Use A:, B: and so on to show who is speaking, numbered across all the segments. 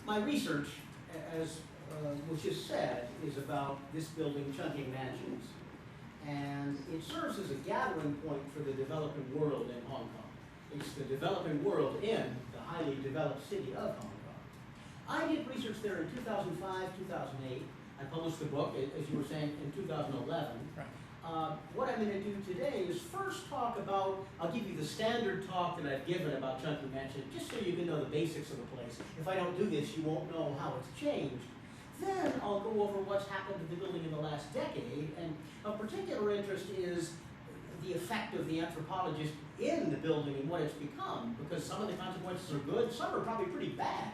A: My research, as was just said, is about this building, Chungking Mansions, and it serves as a gathering point for the developing world in Hong Kong. It's the developing world in the highly developed city of Hong Kong. I did research there in 2005, 2008. I published the book, as you were saying, in 2011.
B: Right.
A: What I'm going to do today is first talk about, I'll give you the standard talk that I've given about Chungking Mansion, just so you can know the basics of the place. If I don't do this, you won't know how it's changed. Then I'll go over what's happened to the building in the last decade, and of particular interest is the effect of the anthropologist in the building and what it's become, because some of the consequences are good, some are probably pretty bad,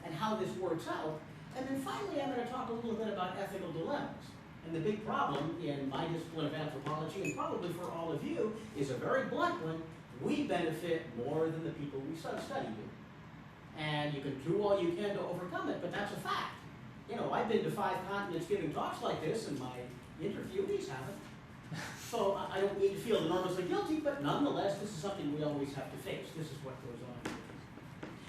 A: and how this works out. And then finally, I'm going to talk a little bit about ethical dilemmas. And the big problem in my discipline of anthropology, and probably for all of you, is a very blunt one. We benefit more than the people we study do. And you can do all you can to overcome it, but that's a fact. You know, I've been to 5 continents giving talks like this, and my interviewees haven't. So I don't need to feel enormously guilty, but nonetheless, this is something we always have to face. This is what goes on.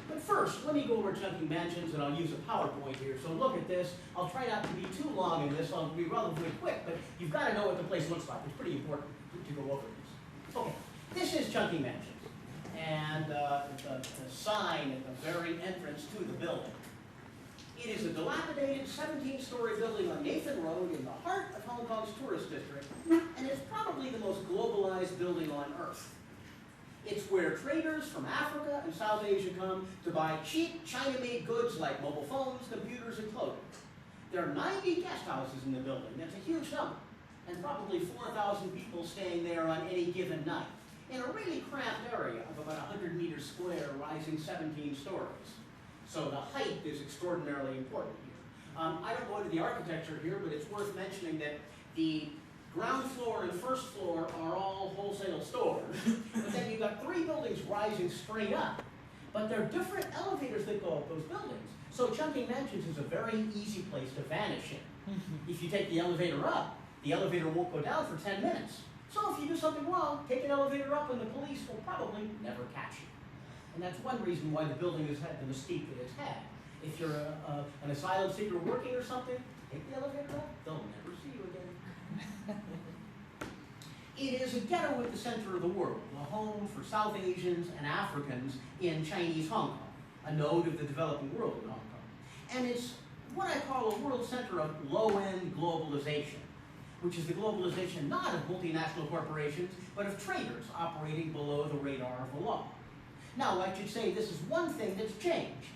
A: But first, let me go over Chungking Mansions, and I'll use a PowerPoint here. So look at this. I'll try not to be too long in this. I'll be relatively quick, but you've got to know what the place looks like. It's pretty important to go over this. Okay, this is Chungking Mansions, and the sign at the very entrance to the building. It is a dilapidated 17-story building on Nathan Road in the heart of Hong Kong's tourist district, and it's probably the most globalized building on earth. It's where traders from Africa and South Asia come to buy cheap China-made goods like mobile phones, computers, and clothing. There are 90 guest houses in the building. That's a huge number, and probably 4,000 people staying there on any given night, in a really cramped area of about 100 meters square, rising 17 stories. So the height is extraordinarily important here. I don't go into the architecture here, but it's worth mentioning that the ground floor and first floor are all wholesale stores. But then you've got 3 buildings rising straight up. But there are different elevators that go up those buildings. So Chungking Mansions is a very easy place to vanish in. If you take the elevator up, the elevator won't go down for 10 minutes. So if you do something wrong, take an elevator up and the police will probably never catch you. And that's one reason why the building has had the mystique that it's had. If you're an asylum seeker working or something, take the elevator up, they'll never see you again. It is a ghetto at the center of the world, a home for South Asians and Africans in Chinese Hong Kong, a node of the developing world in Hong Kong. And it's what I call a world center of low-end globalization, which is the globalization not of multinational corporations, but of traders operating below the radar of the law. Now, I should say this is one thing that's changed.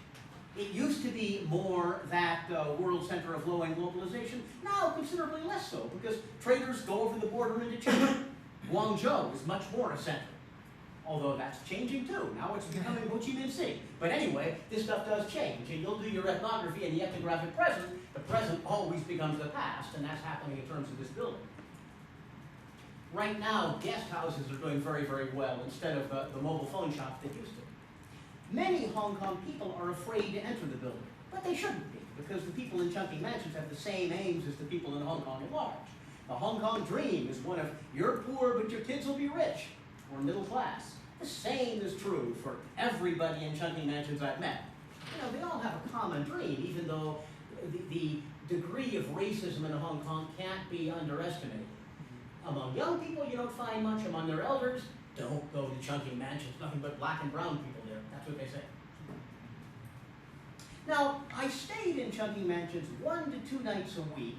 A: It used to be more that world center of low-end globalization, now considerably less so, because traders go over the border into China. Guangzhou is much more a center, although that's changing too. Now it's becoming Ho Chi Minh City. But anyway, this stuff does change, and you'll do your ethnography in the ethnographic present. The present always becomes the past, and that's happening in terms of this building. Right now, guest houses are doing very, very well instead of the mobile phone shops that used to. Many Hong Kong people are afraid to enter the building, but they shouldn't be, because the people in Chungking Mansions have the same aims as the people in Hong Kong at large. The Hong Kong dream is one of, you're poor, but your kids will be rich, or middle class. The same is true for everybody in Chungking Mansions I've met. You know, they all have a common dream, even though the degree of racism in Hong Kong can't be underestimated. Among young people, you don't find much. Among their elders, don't go to Chungking Mansions. Nothing but black and brown people there. That's what they say. Now, I stayed in Chungking Mansions 1 to 2 nights a week,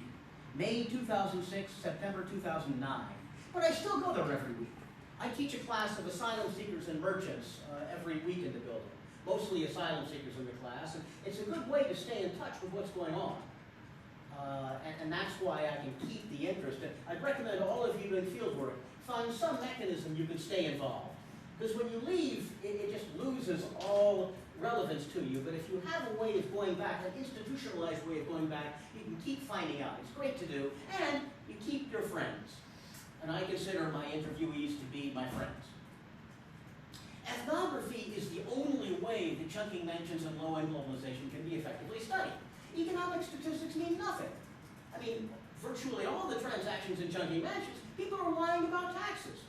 A: May 2006, September 2009. But I still go there every week. I teach a class of asylum seekers and merchants every week in the building. Mostly asylum seekers in the class. And it's a good way to stay in touch with what's going on. And that's why I can keep the interest. And I'd recommend all of you doing fieldwork find some mechanism you can stay involved. Because when you leave, it just loses all relevance to you. But if you have a way of going back, an institutionalized way of going back, you can keep finding out. It's great to do. And you keep your friends. And I consider my interviewees to be my friends. Ethnography is the only way that Chungking Mansions and low-end globalization can be effectively studied. Economic statistics mean nothing. I mean, virtually all the transactions in Chungking Mansions, people are lying about taxes.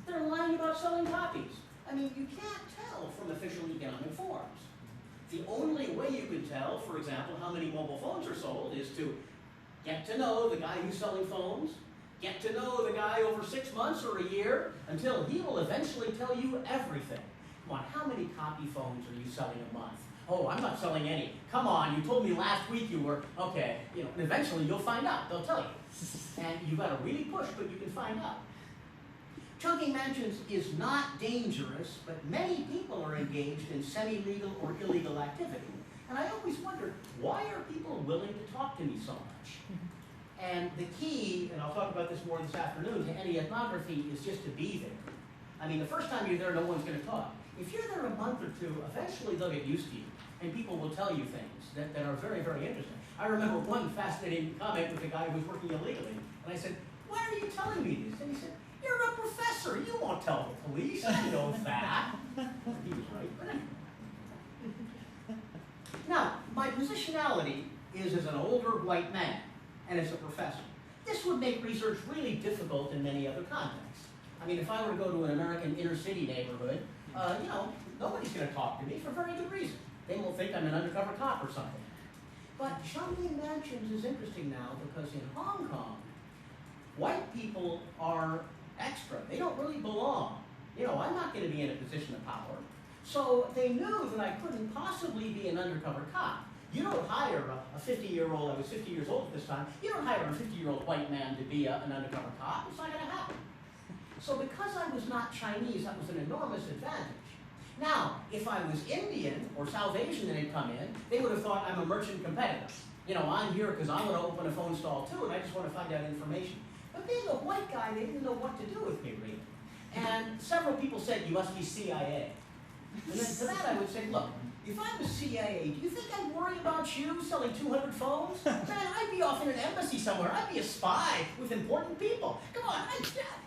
A: They're lying about selling copies. I mean, you can't tell from official economic forms. The only way you can tell, for example, how many mobile phones are sold is to get to know the guy who's selling phones, get to know the guy over 6 months or a year, until he will eventually tell you everything. Come on, how many copy phones are you selling a month? Oh, I'm not selling any. Come on, you told me last week you were, okay, and eventually you'll find out, they'll tell you. And you've got to really push, but you can find out. Chungking mansions is not dangerous, but many people are engaged in semi-legal or illegal activity. And I always wonder, why are people willing to talk to me so much? And the key, and I'll talk about this more this afternoon, to any ethnography is just to be there. I mean, the first time you're there, no one's going to talk. If you're there a month or two, eventually they'll get used to you, and people will tell you things that are very, very interesting. I remember one fascinating comment with a guy who was working illegally, and I said, "Why are you telling me this?" And he said, "You're a professor, you won't tell the police, you know that." He was right, but anyway. Now, my positionality is as an older white man, and as a professor. This would make research really difficult in many other contexts. I mean, if I were to go to an American inner city neighborhood, nobody's going to talk to me for very good reason. They will think I'm an undercover cop or something. But Chungking mansions is interesting now because in Hong Kong, white people are extra. They don't really belong. I'm not going to be in a position of power. So they knew that I couldn't possibly be an undercover cop. You don't hire a 50-year-old, I was 50 years old at this time, you don't hire a 50-year-old white man to be an undercover cop. It's not going to happen. So because I was not Chinese, that was an enormous advantage. Now, if I was Indian or South Asian and had come in, they would have thought I'm a merchant competitor. I'm here because I want to open a phone stall too, and I just want to find out information. But being a white guy, they didn't know what to do with me, really. And several people said, "You must be CIA." And then to that I would say, look, if I was CIA, do you think I'd worry about you selling 200 phones? Man, I'd be off in an embassy somewhere. I'd be a spy with important people. Come on,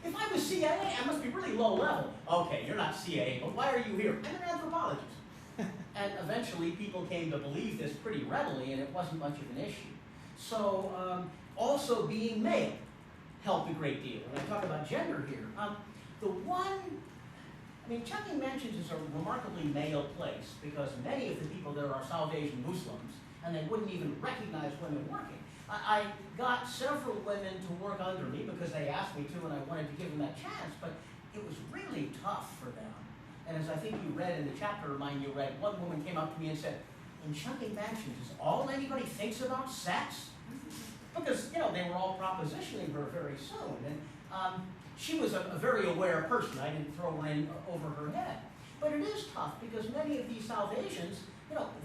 A: if I was CIA, I must be really low level. Okay, you're not CIA, but why are you here? I'm an anthropologist. And eventually people came to believe this pretty readily, and it wasn't much of an issue. So also being male helped a great deal. When I talk about gender here, Chungking mansions is a remarkably male place because many of the people there are South Asian Muslims, and they wouldn't even recognize women working. I got several women to work under me because they asked me to, and I wanted to give them that chance, but it was really tough for them. And as I think you read in the chapter of mine you read, one woman came up to me and said, "In Chungking mansions, is all anybody thinks about sex?" Because, they were all propositioning her very soon. And she was a very aware person. I didn't throw her in over her head. But it is tough because many of these South Asians,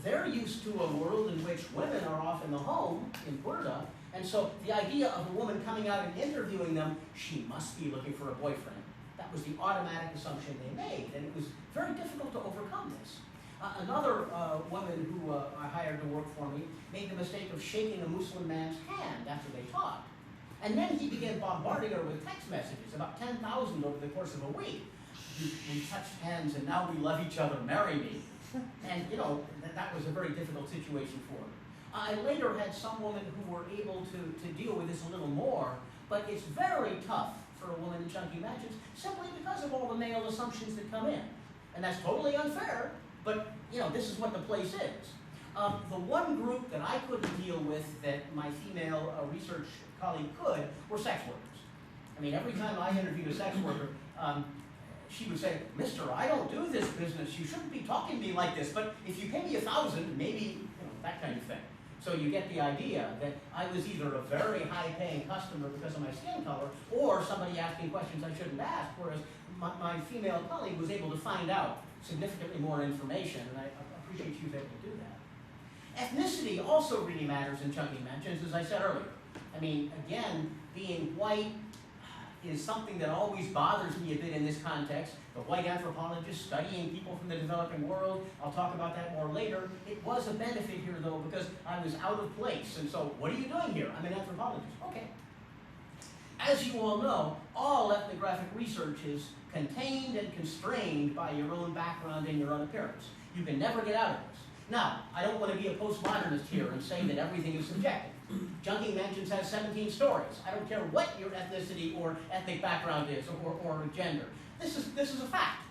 A: they're used to a world in which women are off in the home, in Burda, and so the idea of a woman coming out and interviewing them, she must be looking for a boyfriend. That was the automatic assumption they made, and it was very difficult to overcome this. Another woman who I hired to work for me made the mistake of shaking a Muslim man's hand after they talked. And then he began bombarding her with text messages, about 10,000 over the course of a week. We touched hands and now we love each other, marry me. And that was a very difficult situation for her. I later had some women who were able to deal with this a little more, but it's very tough for a woman in Chungking mansions simply because of all the male assumptions that come in. And that's totally unfair, but this is what the place is. The one group that I couldn't deal with that my female research colleague could were sex workers. I mean, every time I interviewed a sex worker, she would say, "Mister, I don't do this business. You shouldn't be talking to me like this, but if you pay me $1,000, maybe," that kind of thing. So you get the idea that I was either a very high-paying customer because of my skin color, or somebody asking questions I shouldn't ask, whereas my female colleague was able to find out significantly more information, and I appreciate she was able to do that. Ethnicity also really matters in Chungking mansions, as I said earlier. I mean, again, being white is something that always bothers me a bit in this context. The white anthropologist studying people from the developing world, I'll talk about that more later. It was a benefit here, though, because I was out of place. And so, what are you doing here? I'm an anthropologist. Okay. As you all know, all ethnographic research is contained and constrained by your own background and your own appearance. You can never get out of this. Now, I don't want to be a postmodernist here and say that everything is subjective. Chungking mansions has 17 stories. I don't care what your ethnicity or ethnic background is or gender. This is a fact.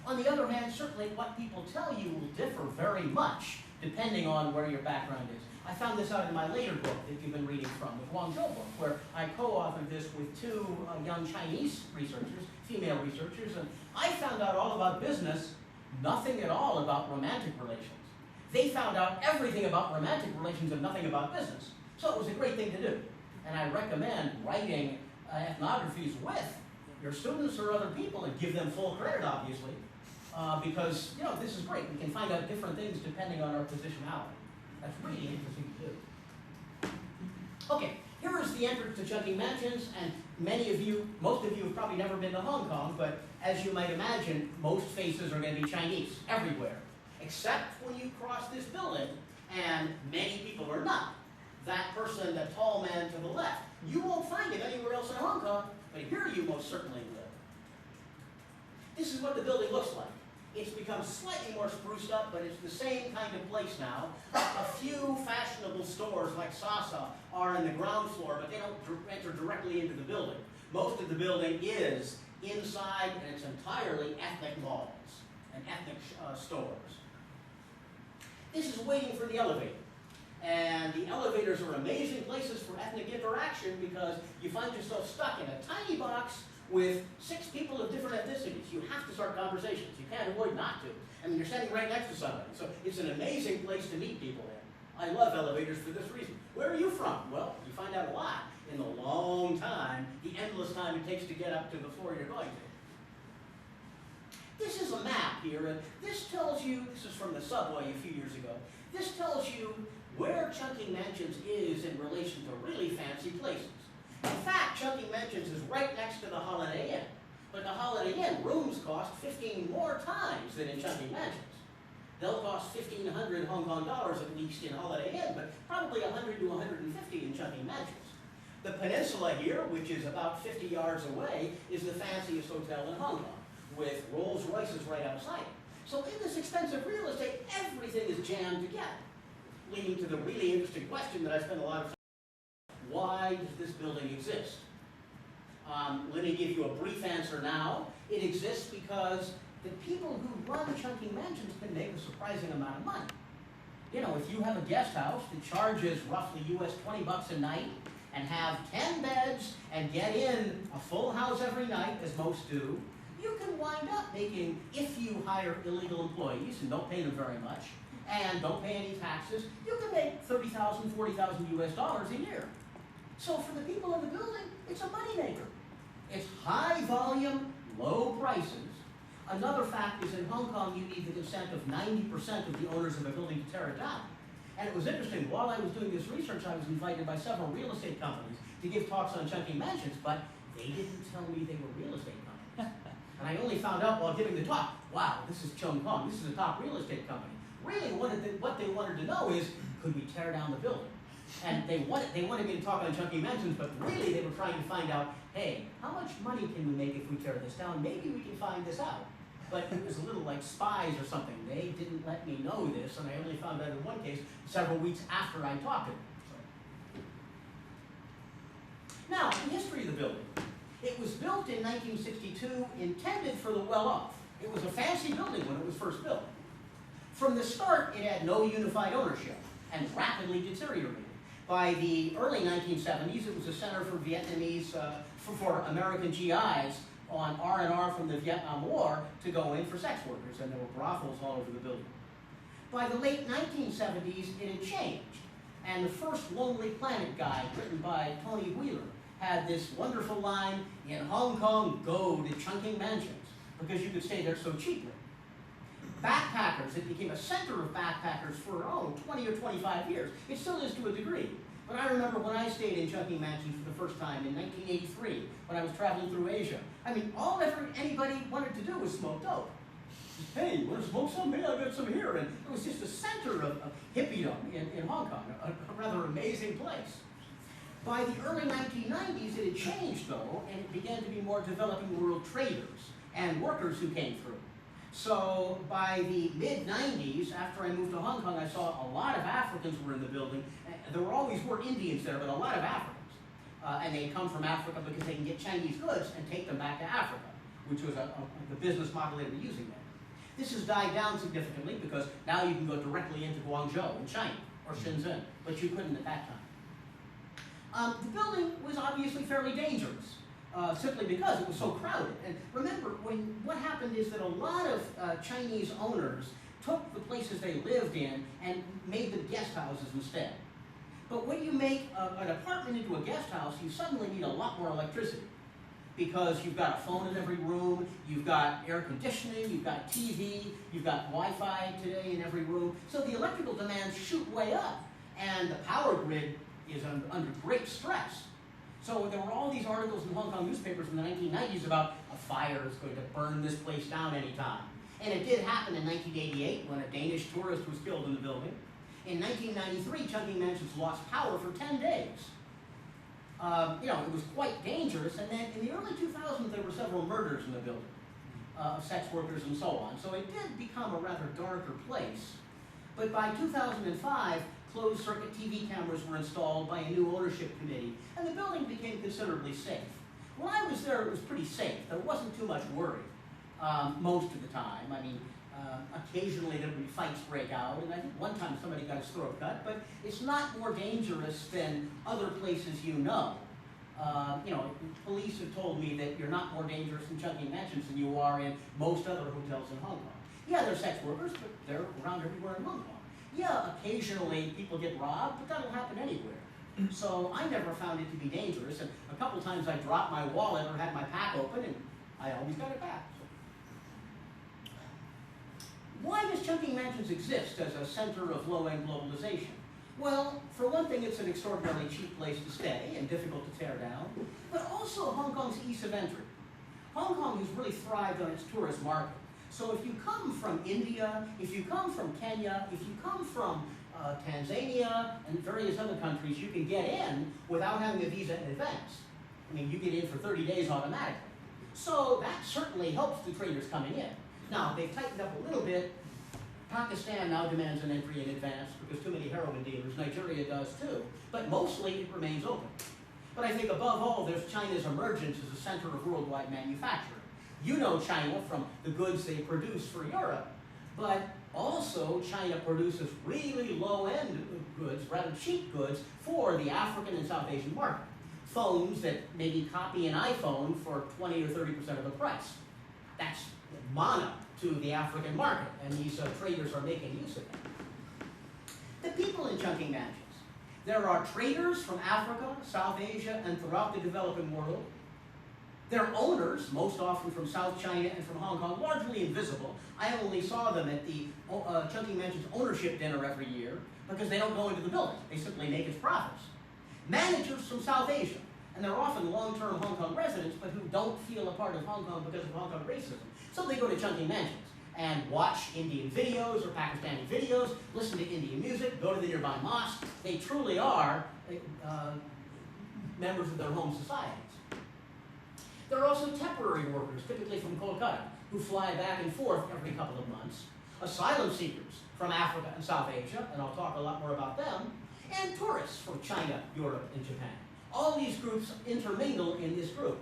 A: On the other hand, certainly what people tell you will differ very much depending on where your background is. I found this out in my later book that you've been reading from, the Guangzhou book, where I co-authored this with two young Chinese researchers, female researchers, and I found out all about business, nothing at all about romantic relations. They found out everything about romantic relations and nothing about business. So it was a great thing to do. And I recommend writing ethnographies with your students or other people and give them full credit, obviously, because, you know, this is great. We can find out different things depending on our positionality. That's really interesting to do. Okay, here is the entrance to Chungking Mansions, and many of you, most of you have probably never been to Hong Kong, but as you might imagine, most faces are going to be Chinese everywhere, except when you cross this building, and many people are not. That person, that tall man to the left, you won't find him anywhere else in Hong Kong, but here you most certainly will. This is what the building looks like. It's become slightly more spruced up, but it's the same kind of place now. A few fashionable stores like Sasa are in the ground floor, but they don't enter directly into the building. Most of the building is inside, and it's entirely ethnic malls and ethnic stores. This is waiting for the elevator. And the elevators are amazing places for ethnic interaction because you find yourself stuck in a tiny box with 6 people of different ethnicities. You have to start conversations. You can't avoid not to. I mean, you're standing right next to somebody. So it's an amazing place to meet people in. I love elevators for this reason. Where are you from? Well, you find out a lot in the long time, the endless time it takes to get up to the floor you're going to. This is a map here, and this tells you, this is from the subway a few years ago, this tells you where Chungking Mansions is in relation to really fancy places. In fact, Chungking Mansions is right next to the Holiday Inn. But the Holiday Inn rooms cost 15 more times than in Chungking Mansions. They'll cost 1,500 Hong Kong dollars at least in Holiday Inn, but probably 100 to 150 in Chungking Mansions. The peninsula here, which is about 50 yards away, is the fanciest hotel in Hong Kong, with Rolls Royces right outside it. So in this expensive real estate, everything is jammed together, leading to the really interesting question that I spent a lot of time. Why does this building exist? Let me give you a brief answer now. It exists because the people who run Chungking Mansions can make a surprising amount of money. You know, if you have a guest house that charges roughly US 20 bucks a night and have 10 beds and get in a full house every night, as most do, you can wind up making, if you hire illegal employees and don't pay them very much, and don't pay any taxes, you can make $30,000, $40,000 US dollars a year. So for the people in the building, it's a moneymaker. It's high volume, low prices. Another fact is in Hong Kong, you need the consent of 90% of the owners of a building to tear it down. And it was interesting, while I was doing this research, I was invited by several real estate companies to give talks on Chungking Mansions, but they didn't tell me they were real estate companies. And I only found out while giving the talk, wow, this is Chungking, this is a top real estate company. Really, what they wanted to know is, could we tear down the building? And they wanted me to talk on Chungking Mansions, but really they were trying to find out, hey, how much money can we make if we tear this down? Maybe we can find this out. But it was a little like spies or something. They didn't let me know this, and I only found out in one case several weeks after I talked to them. So. Now, the history of the building. It was built in 1962, intended for the well-off. It was a fancy building when it was first built. From the start, it had no unified ownership and rapidly deteriorated. By the early 1970s, it was a center for Vietnamese, for American GIs on R&R from the Vietnam War to go in for sex workers, and there were brothels all over the building. By the late 1970s, it had changed, and the first Lonely Planet guide, written by Tony Wheeler, had this wonderful line, in Hong Kong, go to Chungking Mansions, because you could stay there so cheaply. Backpackers, it became a center of backpackers for, 20 or 25 years. It still is to a degree. But I remember when I stayed in Chungking Mansions for the first time in 1983, when I was traveling through Asia. I mean, all anybody wanted to do was smoke dope. Hey, you want to smoke some? Hey, I got some here. And it was just a center of hippiedom in Hong Kong, a rather amazing place. By the early 1990s, it had changed, though, and it began to be more developing world traders and workers who came through. So by the mid-90s, after I moved to Hong Kong, I saw a lot of Africans were in the building. There always were Indians there, but a lot of Africans. And they come from Africa because they can get Chinese goods and take them back to Africa, which was the business model they were using there. This has died down significantly because now you can go directly into Guangzhou in China, or Shenzhen, but you couldn't at that time. The building was obviously fairly dangerous, simply because it was so crowded. And remember, what happened is that a lot of Chinese owners took the places they lived in and made them guest houses instead. But when you make an apartment into a guest house, you suddenly need a lot more electricity, because you've got a phone in every room, you've got air conditioning, you've got TV, you've got Wi-Fi today in every room. So the electrical demands shoot way up, and the power grid is under great stress. So there were all these articles in Hong Kong newspapers in the 1990s about a fire is going to burn this place down anytime. And it did happen in 1988 when a Danish tourist was killed in the building. In 1993, Chungking Mansions lost power for 10 days. It was quite dangerous, and then in the early 2000s there were several murders in the building of sex workers and so on. So it did become a rather darker place. But by 2005, closed-circuit TV cameras were installed by a new ownership committee, and the building became considerably safe. When I was there, it was pretty safe. There wasn't too much worry most of the time. I mean, occasionally there would be fights break out, and I think one time somebody got his throat cut, but it's not more dangerous than other places you know. Police have told me that you're not more dangerous in Chungking Mansions than you are in most other hotels in Hong Kong. Yeah, they're sex workers, but they're around everywhere in Hong Kong. Yeah, occasionally people get robbed, but that'll happen anywhere. So I never found it to be dangerous, and a couple times I dropped my wallet or had my pack open, and I always got it back. Why does Chungking Mansions exist as a center of low-end globalization? Well, for one thing, it's an extraordinarily cheap place to stay and difficult to tear down, but also Hong Kong's ease of entry. Hong Kong has really thrived on its tourist market. So if you come from India, if you come from Kenya, if you come from Tanzania and various other countries, you can get in without having a visa in advance. I mean, you get in for 30 days automatically. So that certainly helps the traders coming in. Now, they've tightened up a little bit. Pakistan now demands an entry in advance because too many heroin dealers. Nigeria does too. But mostly it remains open. But I think above all, there's China's emergence as a center of worldwide manufacturing. You know China from the goods they produce for Europe, but also China produces really low-end goods, rather cheap goods, for the African and South Asian market. Phones that maybe copy an iPhone for 20 or 30% of the price. That's mana to the African market, and these traders are making use of it. The people in Chungking Mansions. There are traders from Africa, South Asia, and throughout the developing world. Their owners, most often from South China and from Hong Kong, largely invisible. I only saw them at the Chungking Mansions ownership dinner every year because they don't go into the building. They simply make its profits. Managers from South Asia, and they're often long-term Hong Kong residents, but who don't feel a part of Hong Kong because of Hong Kong racism. So they go to Chungking Mansions and watch Indian videos or Pakistani videos, listen to Indian music, go to the nearby mosque. They truly are members of their home societies. There are also temporary workers, typically from Kolkata, who fly back and forth every couple of months. Asylum seekers from Africa and South Asia, and I'll talk a lot more about them, and tourists from China, Europe, and Japan. All these groups intermingle in this group,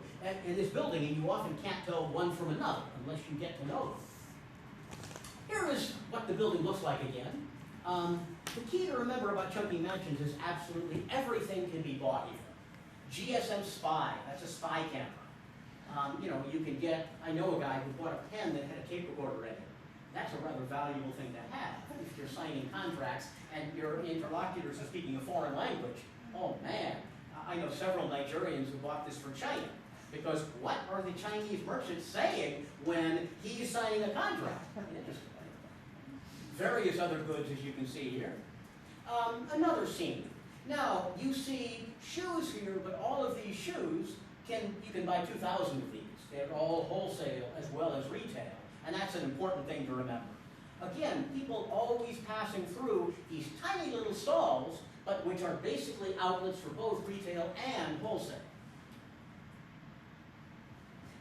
A: in this building, and you often can't tell one from another unless you get to know them. Here is what the building looks like again. The key to remember about Chungking Mansions is absolutely everything can be bought here. GSM Spy, that's a spy camera. You can get, I know a guy who bought a pen that had a tape recorder in it. That's a rather valuable thing to have if you're signing contracts and your interlocutors are speaking a foreign language. Oh man, I know several Nigerians who bought this for China because what are the Chinese merchants saying when he's signing a contract? Various other goods, as you can see here. Another scene. Now, you see shoes here, but all of these shoes, you can buy 2,000 of these. They're all wholesale as well as retail, and that's an important thing to remember. Again, people always passing through these tiny little stalls, but which are basically outlets for both retail and wholesale.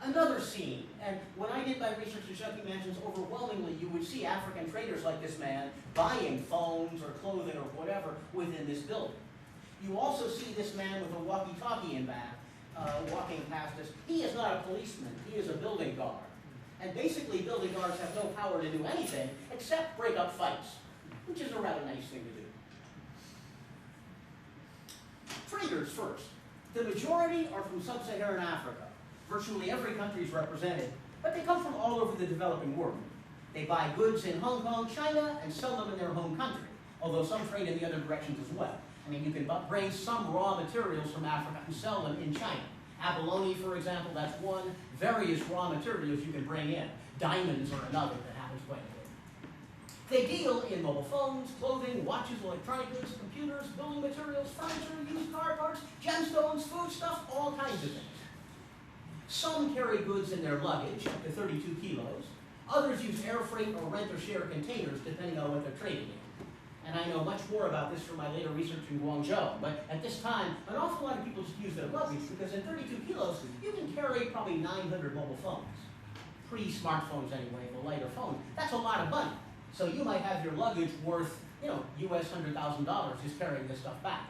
A: Another scene, and when I did my research in Chungking Mansions, overwhelmingly you would see African traders like this man buying phones or clothing or whatever within this building. You also see this man with a walkie-talkie in back, walking past us. He is not a policeman, he is a building guard. And basically, building guards have no power to do anything except break up fights, which is a rather nice thing to do. Traders first. The majority are from sub-Saharan Africa. Virtually every country is represented, but they come from all over the developing world. They buy goods in Hong Kong, China, and sell them in their home country, although some trade in the other directions as well. I mean, you can bring some raw materials from Africa and sell them in China. Abalone, for example, that's one. Various raw materials you can bring in. Diamonds are another that happens quite a bit. They deal in mobile phones, clothing, watches, electronic goods, computers, building materials, furniture, used car parts, gemstones, foodstuffs, all kinds of things. Some carry goods in their luggage, up to 32 kilos. Others use air freight or rent or share containers, depending on what they're trading in. And I know much more about this from my later research in Guangzhou, but at this time, an awful lot of people just use their luggage because in 32 kilos, you can carry probably 900 mobile phones. Pre-smartphones anyway, the lighter phone. That's a lot of money. So you might have your luggage worth, US $100,000 just carrying this stuff back.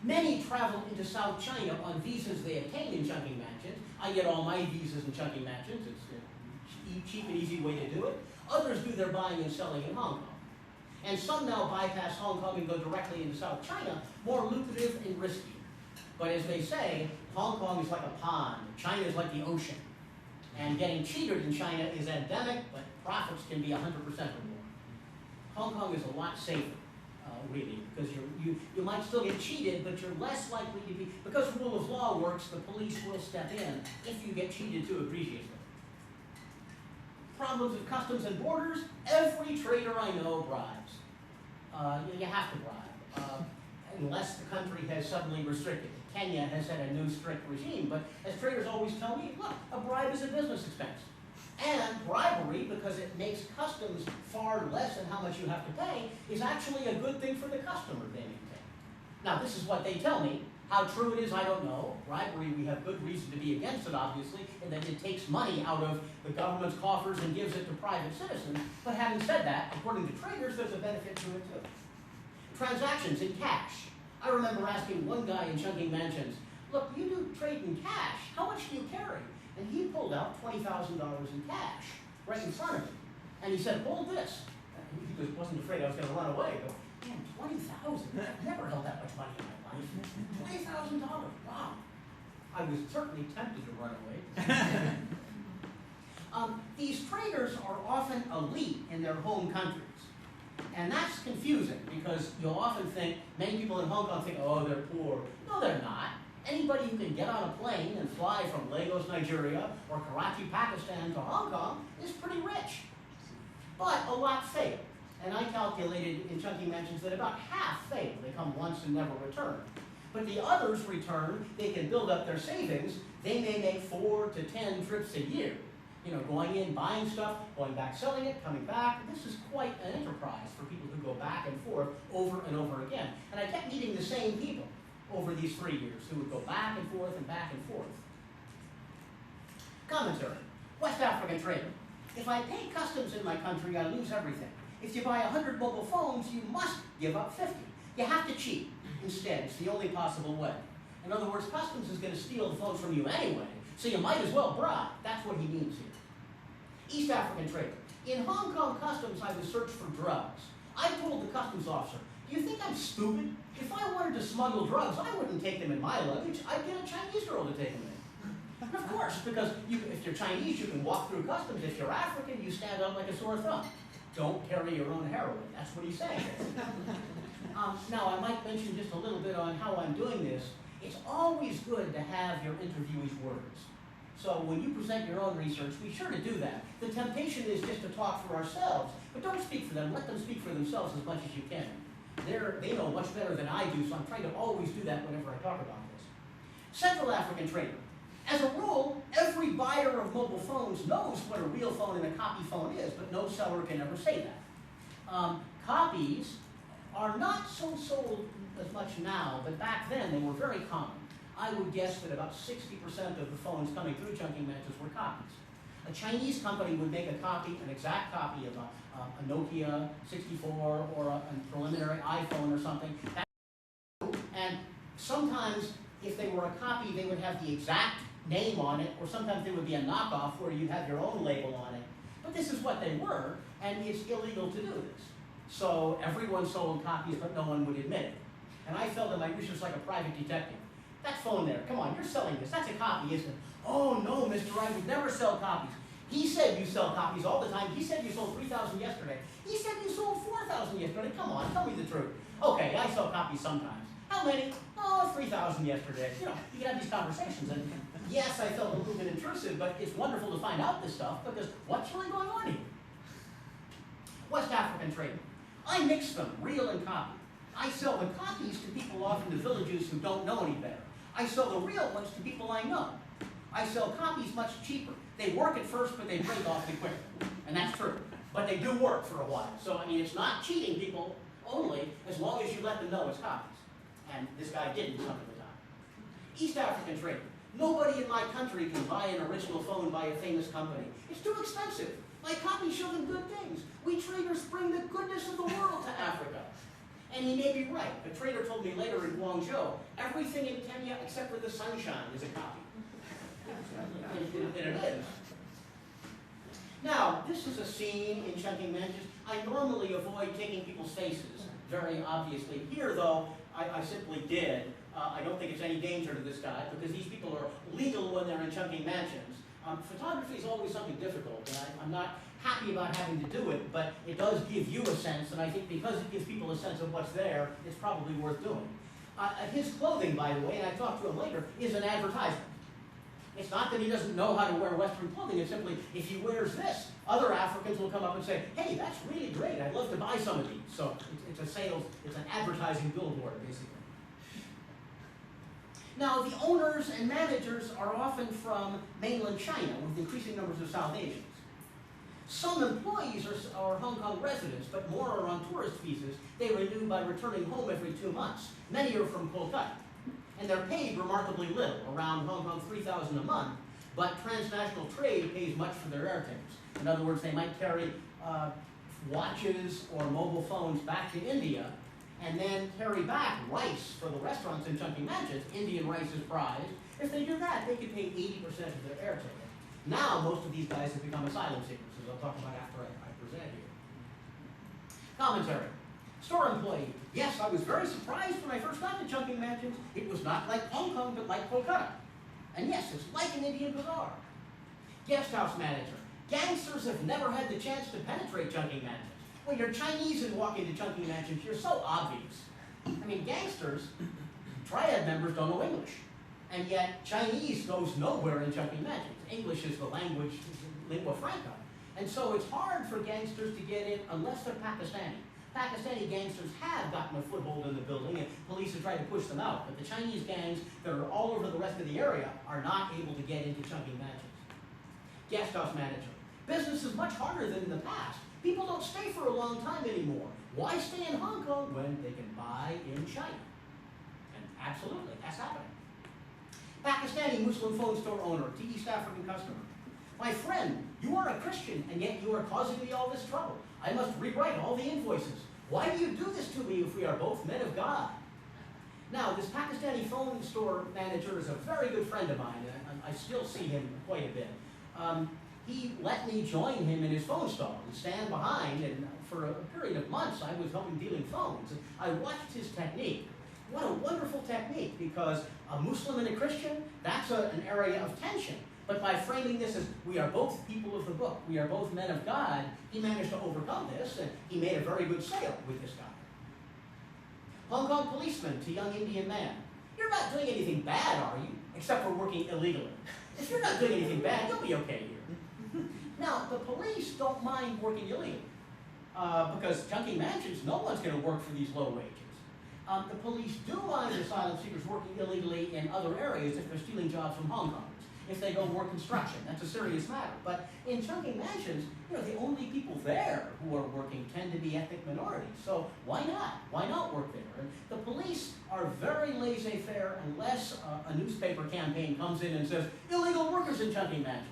A: Many travel into South China on visas they obtain in Chungking mansions. I get all my visas in Chungking mansions. It's a cheap and easy way to do it. Others do their buying and selling in Hong Kong. And some now bypass Hong Kong and go directly into South China, more lucrative and risky. But as they say, Hong Kong is like a pond, China is like the ocean. And getting cheated in China is endemic, but profits can be 100% or more. Hong Kong is a lot safer, really, because you might still get cheated, but you're less likely to be, because rule of law works, the police will step in if you get cheated too egregiously. Problems of customs and borders, every trader I know bribes. You have to bribe, unless the country has suddenly restricted it. Kenya has had a new strict regime, but as traders always tell me, look, a bribe is a business expense. And bribery, because it makes customs far less than how much you have to pay, is actually a good thing for the customer, they maintain. Now, this is what they tell me. How true it is, I don't know. Bribery, we have good reason to be against it, obviously, and that it takes money out of the government's coffers and gives it to private citizens. But having said that, according to traders, there's a benefit to it too. Transactions in cash. I remember asking one guy in Chungking Mansions, look, you do trade in cash. How much do you carry? And he pulled out $20,000 in cash right in front of me. And he said, hold this. And he wasn't afraid I was going to run away. But, man, $20,000? I've never held that much money in my life. $20,000, wow. I was certainly tempted to run away. These traders are often elite in their home countries. And that's confusing because you'll often think, many people in Hong Kong think, oh, they're poor. No, they're not. Anybody who can get on a plane and fly from Lagos, Nigeria, or Karachi, Pakistan to Hong Kong is pretty rich. But a lot fail. And I calculated in Chungking Mansions that about half fail. They come once and never return. But the others return, they can build up their savings. They may make 4 to 10 trips a year. Going in, buying stuff, going back, selling it, coming back. This is quite an enterprise for people who go back and forth over and over again. And I kept meeting the same people over these 3 years who would go back and forth and back and forth. Commentary. West African trader. If I pay customs in my country, I lose everything. If you buy 100 mobile phones, you must give up 50. You have to cheat instead. It's the only possible way. In other words, customs is going to steal the phones from you anyway, so you might as well bribe. That's what he means here. East African trader. In Hong Kong customs, I was searched for drugs. I told the customs officer, do you think I'm stupid? If I wanted to smuggle drugs, I wouldn't take them in my luggage. I'd get a Chinese girl to take them in. And of course, because if you're Chinese, you can walk through customs. If you're African, you stand up like a sore thumb. Don't carry your own heroin. That's what he's saying. Now, I might mention just a little bit on how I'm doing this. It's always good to have your interviewee's words. So when you present your own research, be sure to do that. The temptation is just to talk for ourselves, but don't speak for them. Let them speak for themselves as much as you can. They know much better than I do, so I'm trying to always do that whenever I talk about this. Central African trader. As a rule, every buyer of mobile phones knows what a real phone and a copy phone is, but no seller can ever say that. Copies are not so sold as much now, but back then they were very common. I would guess that about 60% of the phones coming through Chungking Mansions were copies. A Chinese company would make a copy, an exact copy of a Nokia 64 or a preliminary iPhone or something. And sometimes, if they were a copy, they would have the exact name on it, or sometimes there would be a knockoff where you'd have your own label on it. But this is what they were, and it's illegal to do this. So everyone sold copies, but no one would admit it. And I felt in my research like a private detective. That phone there, come on, you're selling this. That's a copy, isn't it? Oh, no, Mr. I would never sell copies. He said you sell copies all the time. He said you sold 3,000 yesterday. He said you sold 4,000 yesterday. Come on, tell me the truth. Okay, I sell copies sometimes. How many? Oh, 3,000 yesterday. You know, you can have these conversations. And yes, I felt a little bit intrusive, but it's wonderful to find out this stuff because what's really going on here? West African trade. I mix them, real and copy. I sell the copies to people off in the villages who don't know any better. I sell the real ones to people I know. I sell copies much cheaper. They work at first, but they break awfully quick. And that's true. But they do work for a while. So, I mean, it's not cheating people only as long as you let them know it's copies. And this guy didn't some of the time. East African trade. Nobody in my country can buy an original phone by a famous company. It's too expensive. My copies show them good things. We traders bring the goodness of the world to Africa. And he may be right. A trader told me later in Guangzhou, everything in Kenya except for the sunshine is a copy. And it is. Now, this is a scene in Chungking Mansions. I normally avoid taking people's faces, very obviously. Here, though, I simply did. I don't think it's any danger to this guy, because these people are legal when they're in Chungking Mansions. Photography is always something difficult, and I'm not happy about having to do it, but it does give you a sense, and I think because it gives people a sense of what's there, it's probably worth doing. His clothing, by the way, and I talked to him later, is an advertisement. It's not that he doesn't know how to wear Western clothing, it's simply, if he wears this, other Africans will come up and say, hey, that's really great, I'd love to buy some of these. So it's a sales, it's an advertising billboard, basically. Now, the owners and managers are often from mainland China, with increasing numbers of South Asians. Some employees are Hong Kong residents, but more are on tourist visas. They renew by returning home every 2 months. Many are from Kolkata. And they're paid remarkably little, around Hong Kong 3,000 a month, but transnational trade pays much for their airtickets. In other words, they might carry watches or mobile phones back to India, and then carry back rice for the restaurants in Chungking Mansions. Indian rice is prized. If they do that, they could pay 80% of their air ticket. Now, most of these guys have become asylum seekers, as I'll talk about after I present here. Commentary. Store employee. Yes, I was very surprised when I first got to Chungking Mansions. It was not like Hong Kong, but like Kolkata. And yes, it's like an Indian bazaar. Guest house manager. Gangsters have never had the chance to penetrate Chungking Mansions. When you're Chinese and walk into Chungking Mansions, you're so obvious. I mean, gangsters, triad members don't know English. And yet, Chinese goes nowhere in Chungking Mansions. English is the language, lingua franca. And so it's hard for gangsters to get in unless they're Pakistani. Pakistani gangsters have gotten a foothold in the building, and police have tried to push them out. But the Chinese gangs that are all over the rest of the area are not able to get into Chungking Mansions. Guest house manager. Business is much harder than in the past. People don't stay for a long time anymore. Why stay in Hong Kong when they can buy in China? And absolutely, that's happening. Pakistani Muslim phone store owner to East African customer. My friend, you are a Christian, and yet you are causing me all this trouble. I must rewrite all the invoices. Why do you do this to me if we are both men of God? Now, this Pakistani phone store manager is a very good friend of mine, and I still see him quite a bit. He let me join him in his phone stall and stand behind, and for a period of months I was helping dealing phones. And I watched his technique. What a wonderful technique, because a Muslim and a Christian, that's an area of tension. But by framing this as, we are both people of the book, we are both men of God, he managed to overcome this, and he made a very good sale with this guy. Hong Kong policeman to young Indian man. You're not doing anything bad, are you? Except for working illegally. If you're not doing anything bad, you'll be okay here. Now, the police don't mind working illegally, because Chungking Mansions, no one's going to work for these low wages. The police do mind asylum seekers working illegally in other areas if they're stealing jobs from Hong Kongers. If they go work construction, that's a serious matter. But in Chungking Mansions, the only people there who are working tend to be ethnic minorities. So why not? Why not work there? And the police are very laissez-faire unless a newspaper campaign comes in and says, illegal workers in Chungking Mansions.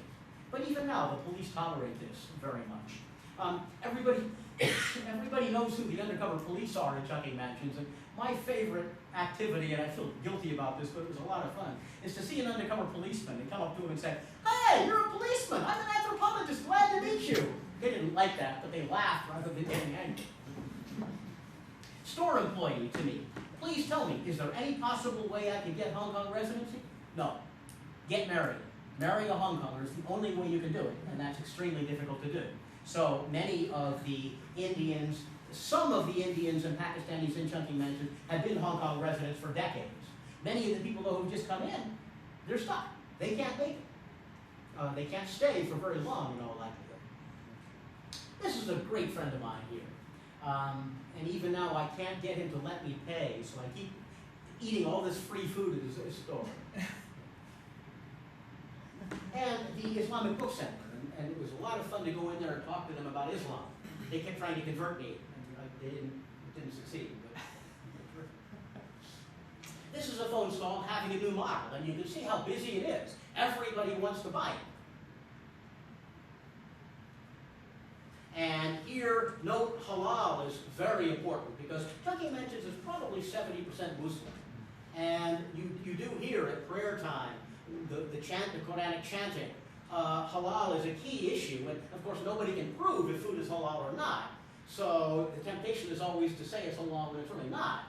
A: But even now, the police tolerate this very much. Everybody knows who the undercover police are in Chungking Mansions, and my favorite activity, and I feel guilty about this, but it was a lot of fun, is to see an undercover policeman and come up to him and say, "Hey, you're a policeman! I'm an anthropologist, glad to meet you!" They didn't like that, but they laughed rather than getting angry. Store employee to me, please tell me, is there any possible way I can get Hong Kong residency? No. Get married. Marry a Hong Konger is the only way you can do it, and that's extremely difficult to do. So many of the Indians, some of the Indians and Pakistanis in Chungking Mansion have been Hong Kong residents for decades. Many of the people, though, who've just come in, they're stuck. They can't make it. They can't stay for very long, in all likelihood. This is a great friend of mine here. And even now, I can't get him to let me pay, so I keep eating all this free food at his store. And the Islamic Book Center, and it was a lot of fun to go in there and talk to them about Islam. They kept trying to convert me, and it didn't succeed. But this is a phone stall having a new model, and you can see how busy it is. Everybody wants to buy it. And here, note halal is very important because Chungking Mansions is probably 70% Muslim. And you do hear at prayer time, the Quranic chanting, halal is a key issue, and of course nobody can prove if food is halal or not. So the temptation is always to say it's halal when it's really not.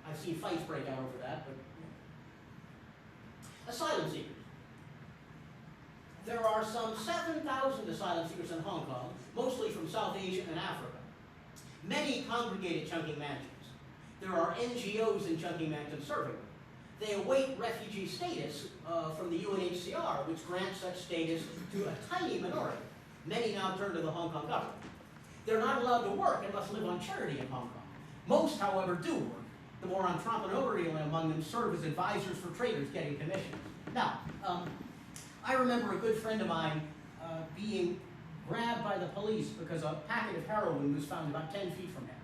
A: I've seen fights break out over that, but asylum seekers. There are some 7,000 asylum seekers in Hong Kong, mostly from South Asia and Africa. Many congregate at Chungking Mansions. There are NGOs in Chungking Mansions serving them. They await refugee status from the UNHCR, which grants such status to a tiny minority. Many now turn to the Hong Kong government. They're not allowed to work and must live on charity in Hong Kong. Most, however, do work. The more entrepreneurial among them serve as advisors for traders getting commissions. Now, I remember a good friend of mine being grabbed by the police because a packet of heroin was found about 10 feet from him.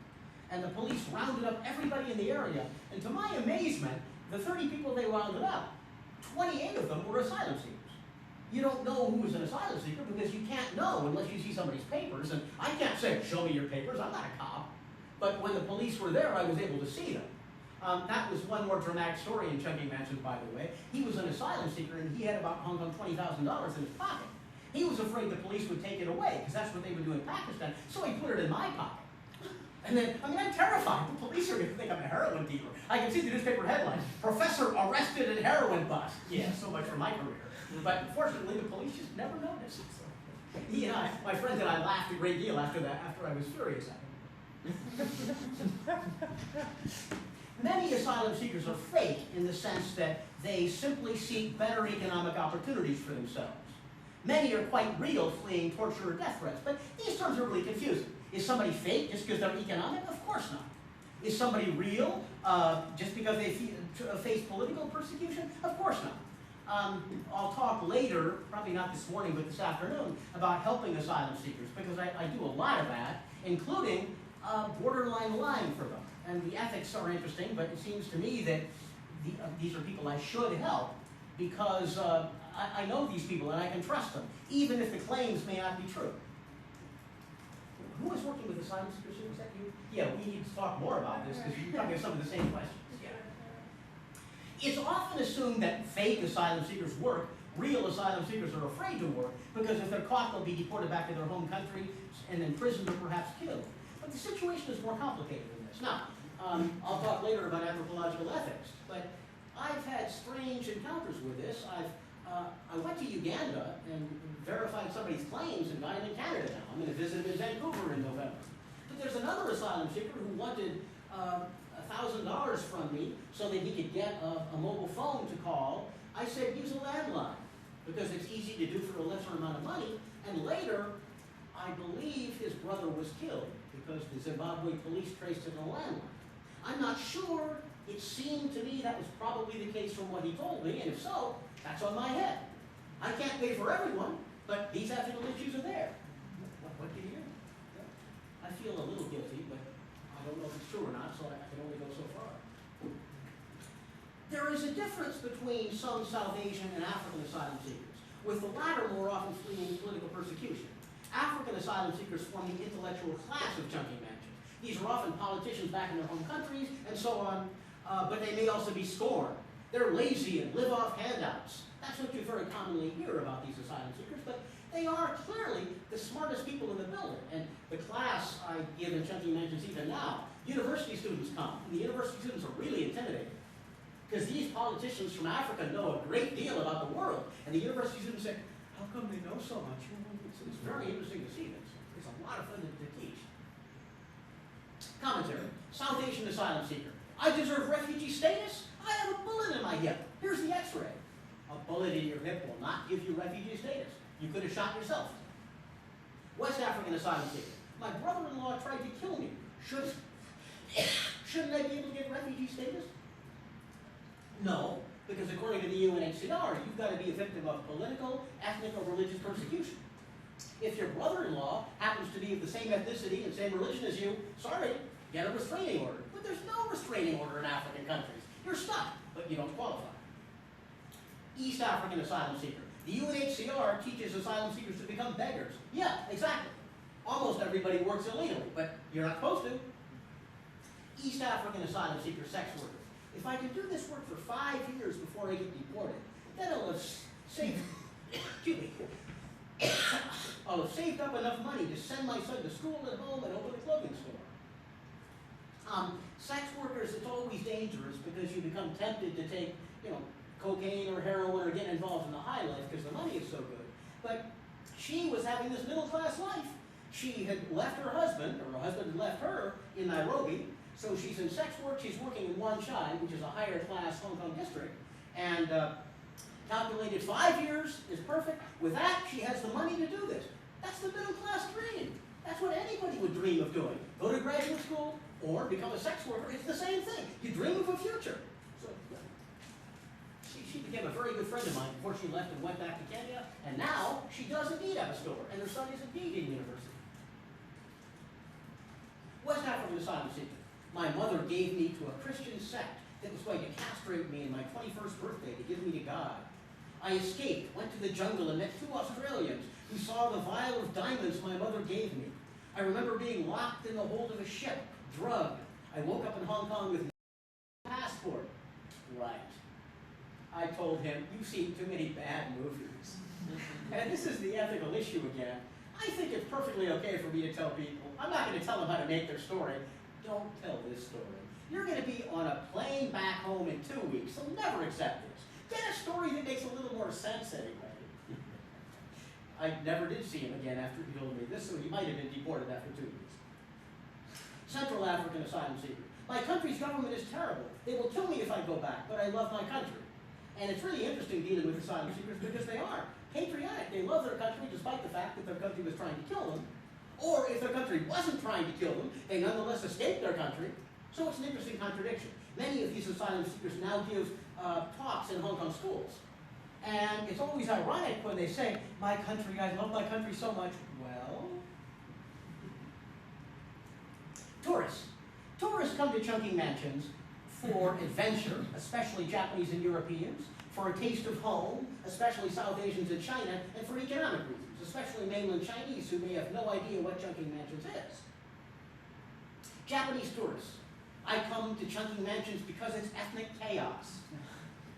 A: And the police rounded up everybody in the area, and to my amazement, the 30 people they rounded up, 28 of them were asylum seekers. You don't know who is an asylum seeker because you can't know unless you see somebody's papers, and I can't say, "Show me your papers," I'm not a cop. But when the police were there, I was able to see them. That was one more dramatic story in Chungking Mansions, by the way. He was an asylum seeker, and he had about Hong Kong $20,000 in his pocket. He was afraid the police would take it away, because that's what they would do in Pakistan, so he put it in my pocket. And then, I'm terrified. The police are going to think I'm a heroin dealer. I can see the newspaper headline, "Professor arrested in heroin bust." Yeah, so much for my career. But fortunately, the police just never noticed. So he and I, my friends and I, laughed a great deal after that, after I was furious at him. Many asylum seekers are fake in the sense that they simply seek better economic opportunities for themselves. Many are quite real, fleeing torture or death threats, but these terms are really confusing. Is somebody fake just because they're economic? Of course not. Is somebody real just because they face political persecution? Of course not. I'll talk later, probably not this morning, but this afternoon, about helping asylum seekers, because I do a lot of that, including borderline lying for them. And the ethics are interesting, but it seems to me that these are people I should help, because I know these people and I can trust them, even if the claims may not be true. Who is working with asylum seekers? Was that you? Yeah, we need to talk more about this, because you're talking about some of the same questions. Yeah. It's often assumed that fake asylum seekers work. Real asylum seekers are afraid to work, because if they're caught, they'll be deported back to their home country and imprisoned or perhaps killed. But the situation is more complicated than this. Now, I'll talk later about anthropological ethics, but I've had strange encounters with this. I went to Uganda and verified somebody's claims and got him in Canada now. I'm going to visit him in Vancouver in November. But there's another asylum seeker who wanted $1,000 from me so that he could get a mobile phone to call. I said, use a landline, because it's easy to do for a lesser amount of money. And later, I believe his brother was killed because the Zimbabwe police traced it on a landline. I'm not sure. It seemed to me that was probably the case from what he told me, and if so, that's on my head. I can't pay for everyone, but these ethical issues are there. What do you hear? I feel a little guilty, but I don't know if it's true or not, so I can only go so far. There is a difference between some South Asian and African asylum seekers, with the latter more often fleeing political persecution. African asylum seekers form the intellectual class of Chungking mansions. These are often politicians back in their home countries and so on, but they may also be scorned. They're lazy and live off handouts. That's what you very commonly hear about these asylum seekers, but they are clearly the smartest people in the building. And the class I give in Chungking mansions even now, university students come, and the university students are really intimidated. Because these politicians from Africa know a great deal about the world. And the university students say, how come they know so much? It's very interesting to see this. It's a lot of fun to teach. Commentary. South Asian asylum seeker. I deserve refugee status? I have a bullet in my hip. Here's the x-ray. A bullet in your hip will not give you refugee status. You could have shot yourself. West African asylum seeker. My brother-in-law tried to kill me. Shouldn't I be able to get refugee status? No, because according to the UNHCR, you've got to be a victim of political, ethnic, or religious persecution. If your brother-in-law happens to be of the same ethnicity and same religion as you, sorry, get a restraining order. But there's no restraining order in African countries. You're stuck, but you don't qualify. East African asylum seeker. The UNHCR teaches asylum seekers to become beggars. Yeah, exactly. Almost everybody works illegally, but you're not supposed to. East African asylum seeker, sex workers. If I can do this work for 5 years before I get deported, then I'll have saved, I'll have saved up enough money to send my son to school at home and open a clothing store. Sex workers, it's always dangerous because you become tempted to take, cocaine or heroin or get involved in the high life because the money is so good. But she was having this middle-class life. She had left her husband, or her husband had left her in Nairobi. So she's in sex work, she's working in Wan Chai, which is a higher class Hong Kong district, and calculated 5 years is perfect. With that, she has the money to do this. That's the middle class dream. That's what anybody would dream of doing. Go to graduate school or become a sex worker. It's the same thing. You dream of a future. So she became a very good friend of mine before she left and went back to Kenya, and now she does indeed have a store, and her son is indeed in university. West African asylum seeker. My mother gave me to a Christian sect that was going to castrate me on my 21st birthday to give me to God. I escaped, went to the jungle, and met 2 Australians who saw the vial of diamonds my mother gave me. I remember being locked in the hold of a ship, drugged. I woke up in Hong Kong with no passport. Right. I told him, you've seen too many bad movies. And this is the ethical issue again. I think it's perfectly okay for me to tell people. I'm not going to tell them how to make their story. Don't tell this story. You're going to be on a plane back home in 2 weeks. They'll never accept this. Get a story that makes a little more sense anyway. I never did see him again after he told me this, so he might have been deported after 2 weeks. Central African asylum seeker. My country's government is terrible. They will kill me if I go back, but I love my country. And it's really interesting dealing with asylum seekers because they are patriotic. They love their country despite the fact that their country was trying to kill them. Or if their country wasn't trying to kill them, they nonetheless escaped their country. So it's an interesting contradiction. Many of these asylum seekers now give talks in Hong Kong schools. And it's always ironic when they say, my country, I love my country so much. Well, tourists. Tourists come to Chungking mansions for adventure, especially Japanese and Europeans, for a taste of home, especially South Asians in China, and for economic reasons, especially mainland Chinese who may have no idea what Chungking mansions is. Japanese tourists. I come to Chungking mansions because it's ethnic chaos.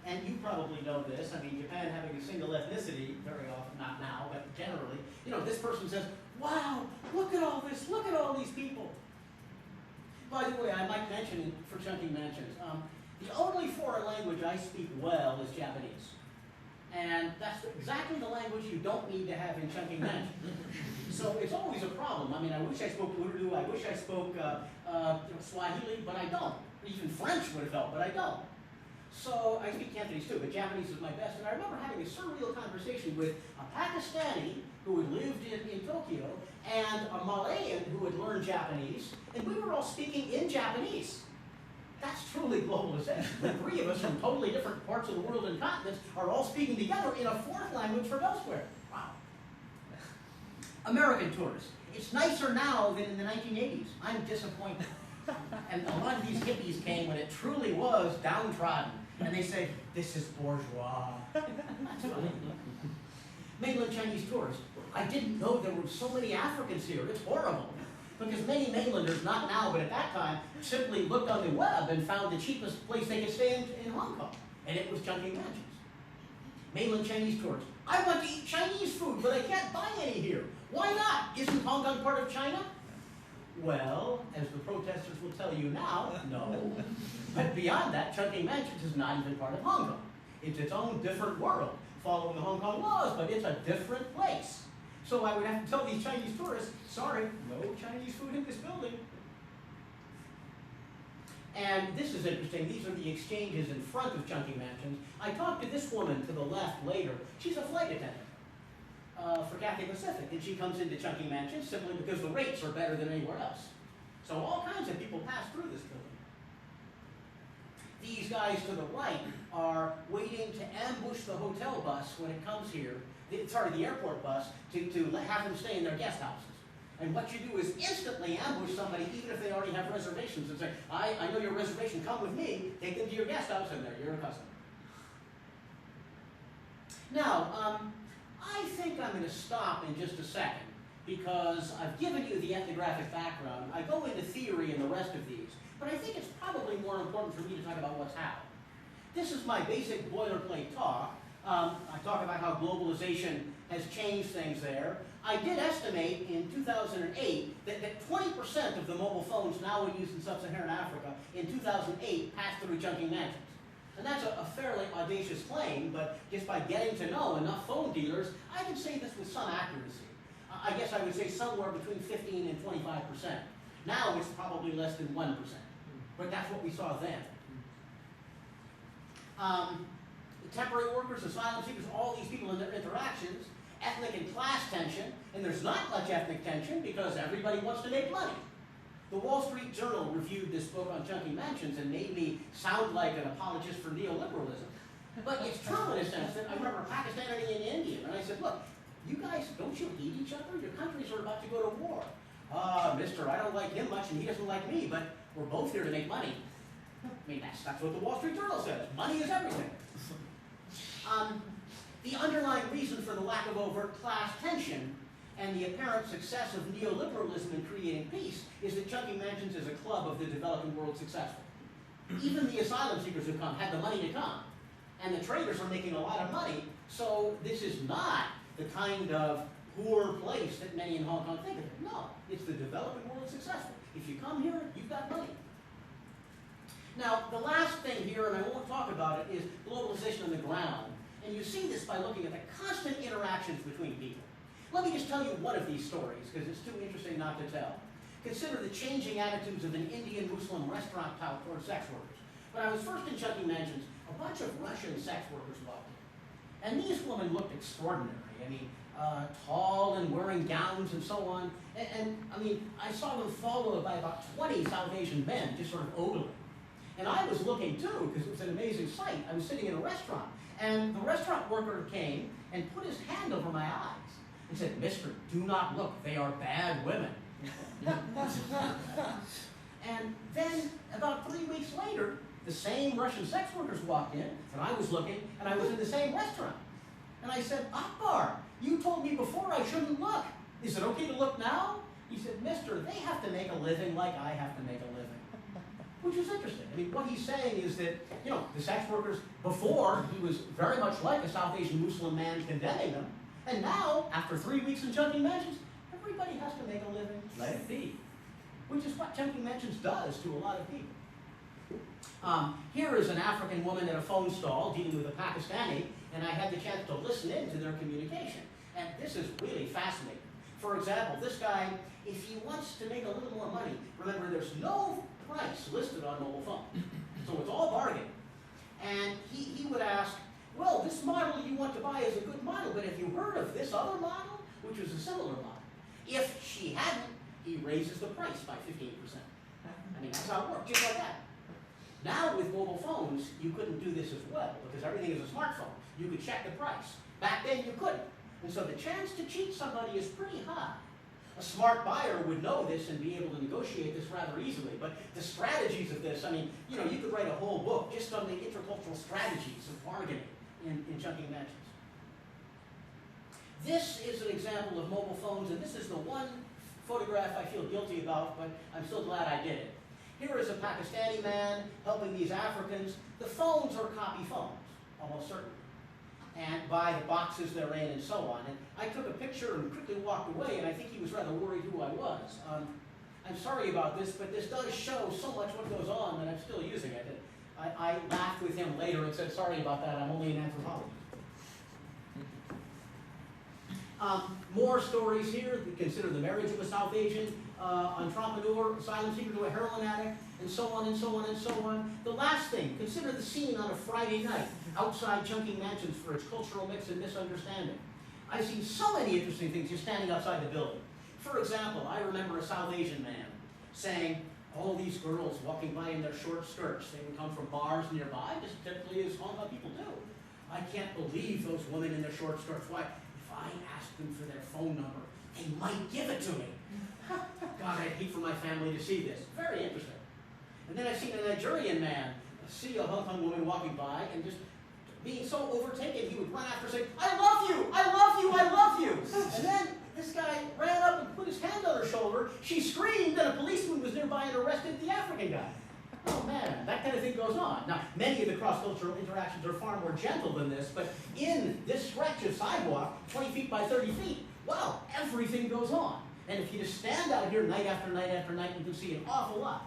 A: And you probably know this. I mean, Japan having a single ethnicity, very often, not now, but generally, this person says, wow, look at all this, look at all these people. By the way, I might mention for Chungking mansions, the only foreign language I speak well is Japanese. And that's exactly the language you don't need to have in Chungking mansions. So it's always a problem. I mean, I wish I spoke Urdu, I wish I spoke Swahili, but I don't. Even French would have helped, but I don't. So I speak Cantonese too, but Japanese is my best. And I remember having a surreal conversation with a Pakistani who had lived in Tokyo and a Malayan who had learned Japanese, and we were all speaking in Japanese. That's truly globalization. The 3 of us from totally different parts of the world and continents are all speaking together in a 4th language from elsewhere. Wow. American tourists. It's nicer now than in the 1980s. I'm disappointed. And a lot of these hippies came when it truly was downtrodden. And they say, this is bourgeois. That's funny. Mainland Chinese tourists. I didn't know there were so many Africans here. It's horrible. Because many mainlanders, not now, but at that time, simply looked on the web and found the cheapest place they could stay in Hong Kong. And it was Chungking Mansions. Mainland Chinese tourists. I want to eat Chinese food, but I can't buy any here. Why not? Isn't Hong Kong part of China? Well, as the protesters will tell you now, no. But beyond that, Chungking Mansions is not even part of Hong Kong. It's its own different world, following the Hong Kong laws, but it's a different place. So I would have to tell these Chinese tourists, sorry, no Chinese food in this building. And this is interesting. These are the exchanges in front of Chungking Mansions. I talked to this woman to the left later. She's a flight attendant for Cathay Pacific, and she comes into Chungking Mansions simply because the rates are better than anywhere else. So all kinds of people pass through this building. These guys to the right are waiting to ambush the hotel bus when it comes here, the airport bus, to have them stay in their guest houses. And what you do is instantly ambush somebody, even if they already have reservations, and say, I know your reservation, come with me, take them to your guest house, and there, you're a customer. Now, I think I'm going to stop in just a second, because I've given you the ethnographic background. I go into theory in the rest of these, but I think it's probably more important for me to talk about what's happened. This is my basic boilerplate talk. I talk about how globalization has changed things there. I did estimate in 2008 that 20% of the mobile phones now in use in sub-Saharan Africa in 2008 passed through Chungking Mansions. And that's a fairly audacious claim, but just by getting to know enough phone dealers, I can say this with some accuracy. I guess I would say somewhere between 15 and 25%. Now it's probably less than 1%, but that's what we saw then. Temporary workers, asylum seekers, all these people in their interactions, ethnic and class tension, and there's not much ethnic tension because everybody wants to make money. The Wall Street Journal reviewed this book on Chungking Mansions and made me sound like an apologist for neoliberalism. But it's true in a sense that I remember a Pakistani and an Indian, and I said, look, you guys, don't you hate each other? Your countries are about to go to war. Mister, I don't like him much and he doesn't like me, but we're both here to make money. I mean, that's what the Wall Street Journal says. Money is everything. The underlying reason for the lack of overt class tension and the apparent success of neoliberalism in creating peace is that Chungking Mansions is a club of the developing world successful. Even the asylum seekers who come had the money to come. And the traders are making a lot of money, so this is not the kind of poor place that many in Hong Kong think of it. No, it's the developing world successful. If you come here, you've got money. Now, the last thing here, and I won't talk about it, is globalization on the ground. And you see this by looking at the constant interactions between people. Let me just tell you one of these stories, because it's too interesting not to tell. Consider the changing attitudes of an Indian Muslim restaurant tout toward sex workers. When I was first in Chungking Mansions, a bunch of Russian sex workers walked in. And these women looked extraordinary. I mean, tall and wearing gowns and so on. And I mean, I saw them followed by about 20 South Asian men, just sort of ogling. And I was looking too, because it was an amazing sight. I was sitting in a restaurant, and the restaurant worker came and put his hand over my eyes and said, "Mister, do not look, they are bad women." And then, about 3 weeks later, the same Russian sex workers walked in, and I was looking, and I was in the same restaurant. And I said, "Akbar, you told me before I shouldn't look. Is it okay to look now?" He said, "Mister, they have to make a living like I have to make a living." Which is interesting. I mean, what he's saying is that, you know, the sex workers, before, he was very much like a South Asian Muslim man condemning them, and now, after 3 weeks in Chungking Mansions, everybody has to make a living, let it be. Which is what Chungking Mansions does to a lot of people. Here is an African woman at a phone stall dealing with a Pakistani, and I had the chance to listen in to their communication. And this is really fascinating. For example, this guy, if he wants to make a little more money, remember there's no price listed on mobile phone. So it's all bargain. And he would ask, well, this model you want to buy is a good model, but have you heard of this other model, which was a similar model? If she hadn't, he raises the price by 15%. I mean, that's how it works, just like that. Now with mobile phones, you couldn't do this as well, because everything is a smartphone. You could check the price. Back then, you couldn't. And so the chance to cheat somebody is pretty high. A smart buyer would know this and be able to negotiate this rather easily. But the strategies of this, I mean, you know, you could write a whole book just on the intercultural strategies of bargaining in Chungking Mansions. This is an example of mobile phones, and this is the one photograph I feel guilty about, but I'm still glad I did it. Here is a Pakistani man helping these Africans. The phones are copy phones, almost certainly, and by the boxes they're in and so on. And I took a picture and quickly walked away, and I think he was rather worried who I was. I'm sorry about this, but this does show so much what goes on that I'm still using it. I laughed with him later and said, sorry about that, I'm only an anthropologist. More stories here. Consider the marriage of a South Asian entrepreneur, asylum seeker to a heroin addict, and so on and so on and so on. The last thing, consider the scene on a Friday night outside Chungking Mansions for its cultural mix and misunderstanding. I've seen so many interesting things just standing outside the building. For example, I remember a South Asian man saying, all these girls walking by in their short skirts, they would come from bars nearby, just typically as Hong Kong people do. I can't believe those women in their short skirts. Why? If I asked them for their phone number, they might give it to me. God, I'd hate for my family to see this. Very interesting. And then I've seen a Nigerian man see a Hong Kong woman walking by and just being so overtaken, he would run after her saying, I love you, I love you, I love you. And then this guy ran up and put his hand on her shoulder. She screamed, and a policeman was nearby and arrested the African guy. Oh man, that kind of thing goes on. Now, many of the cross-cultural interactions are far more gentle than this, but in this stretch of sidewalk, 20 feet by 30 feet, wow, everything goes on. And if you just stand out here night after night after night, you can see an awful lot.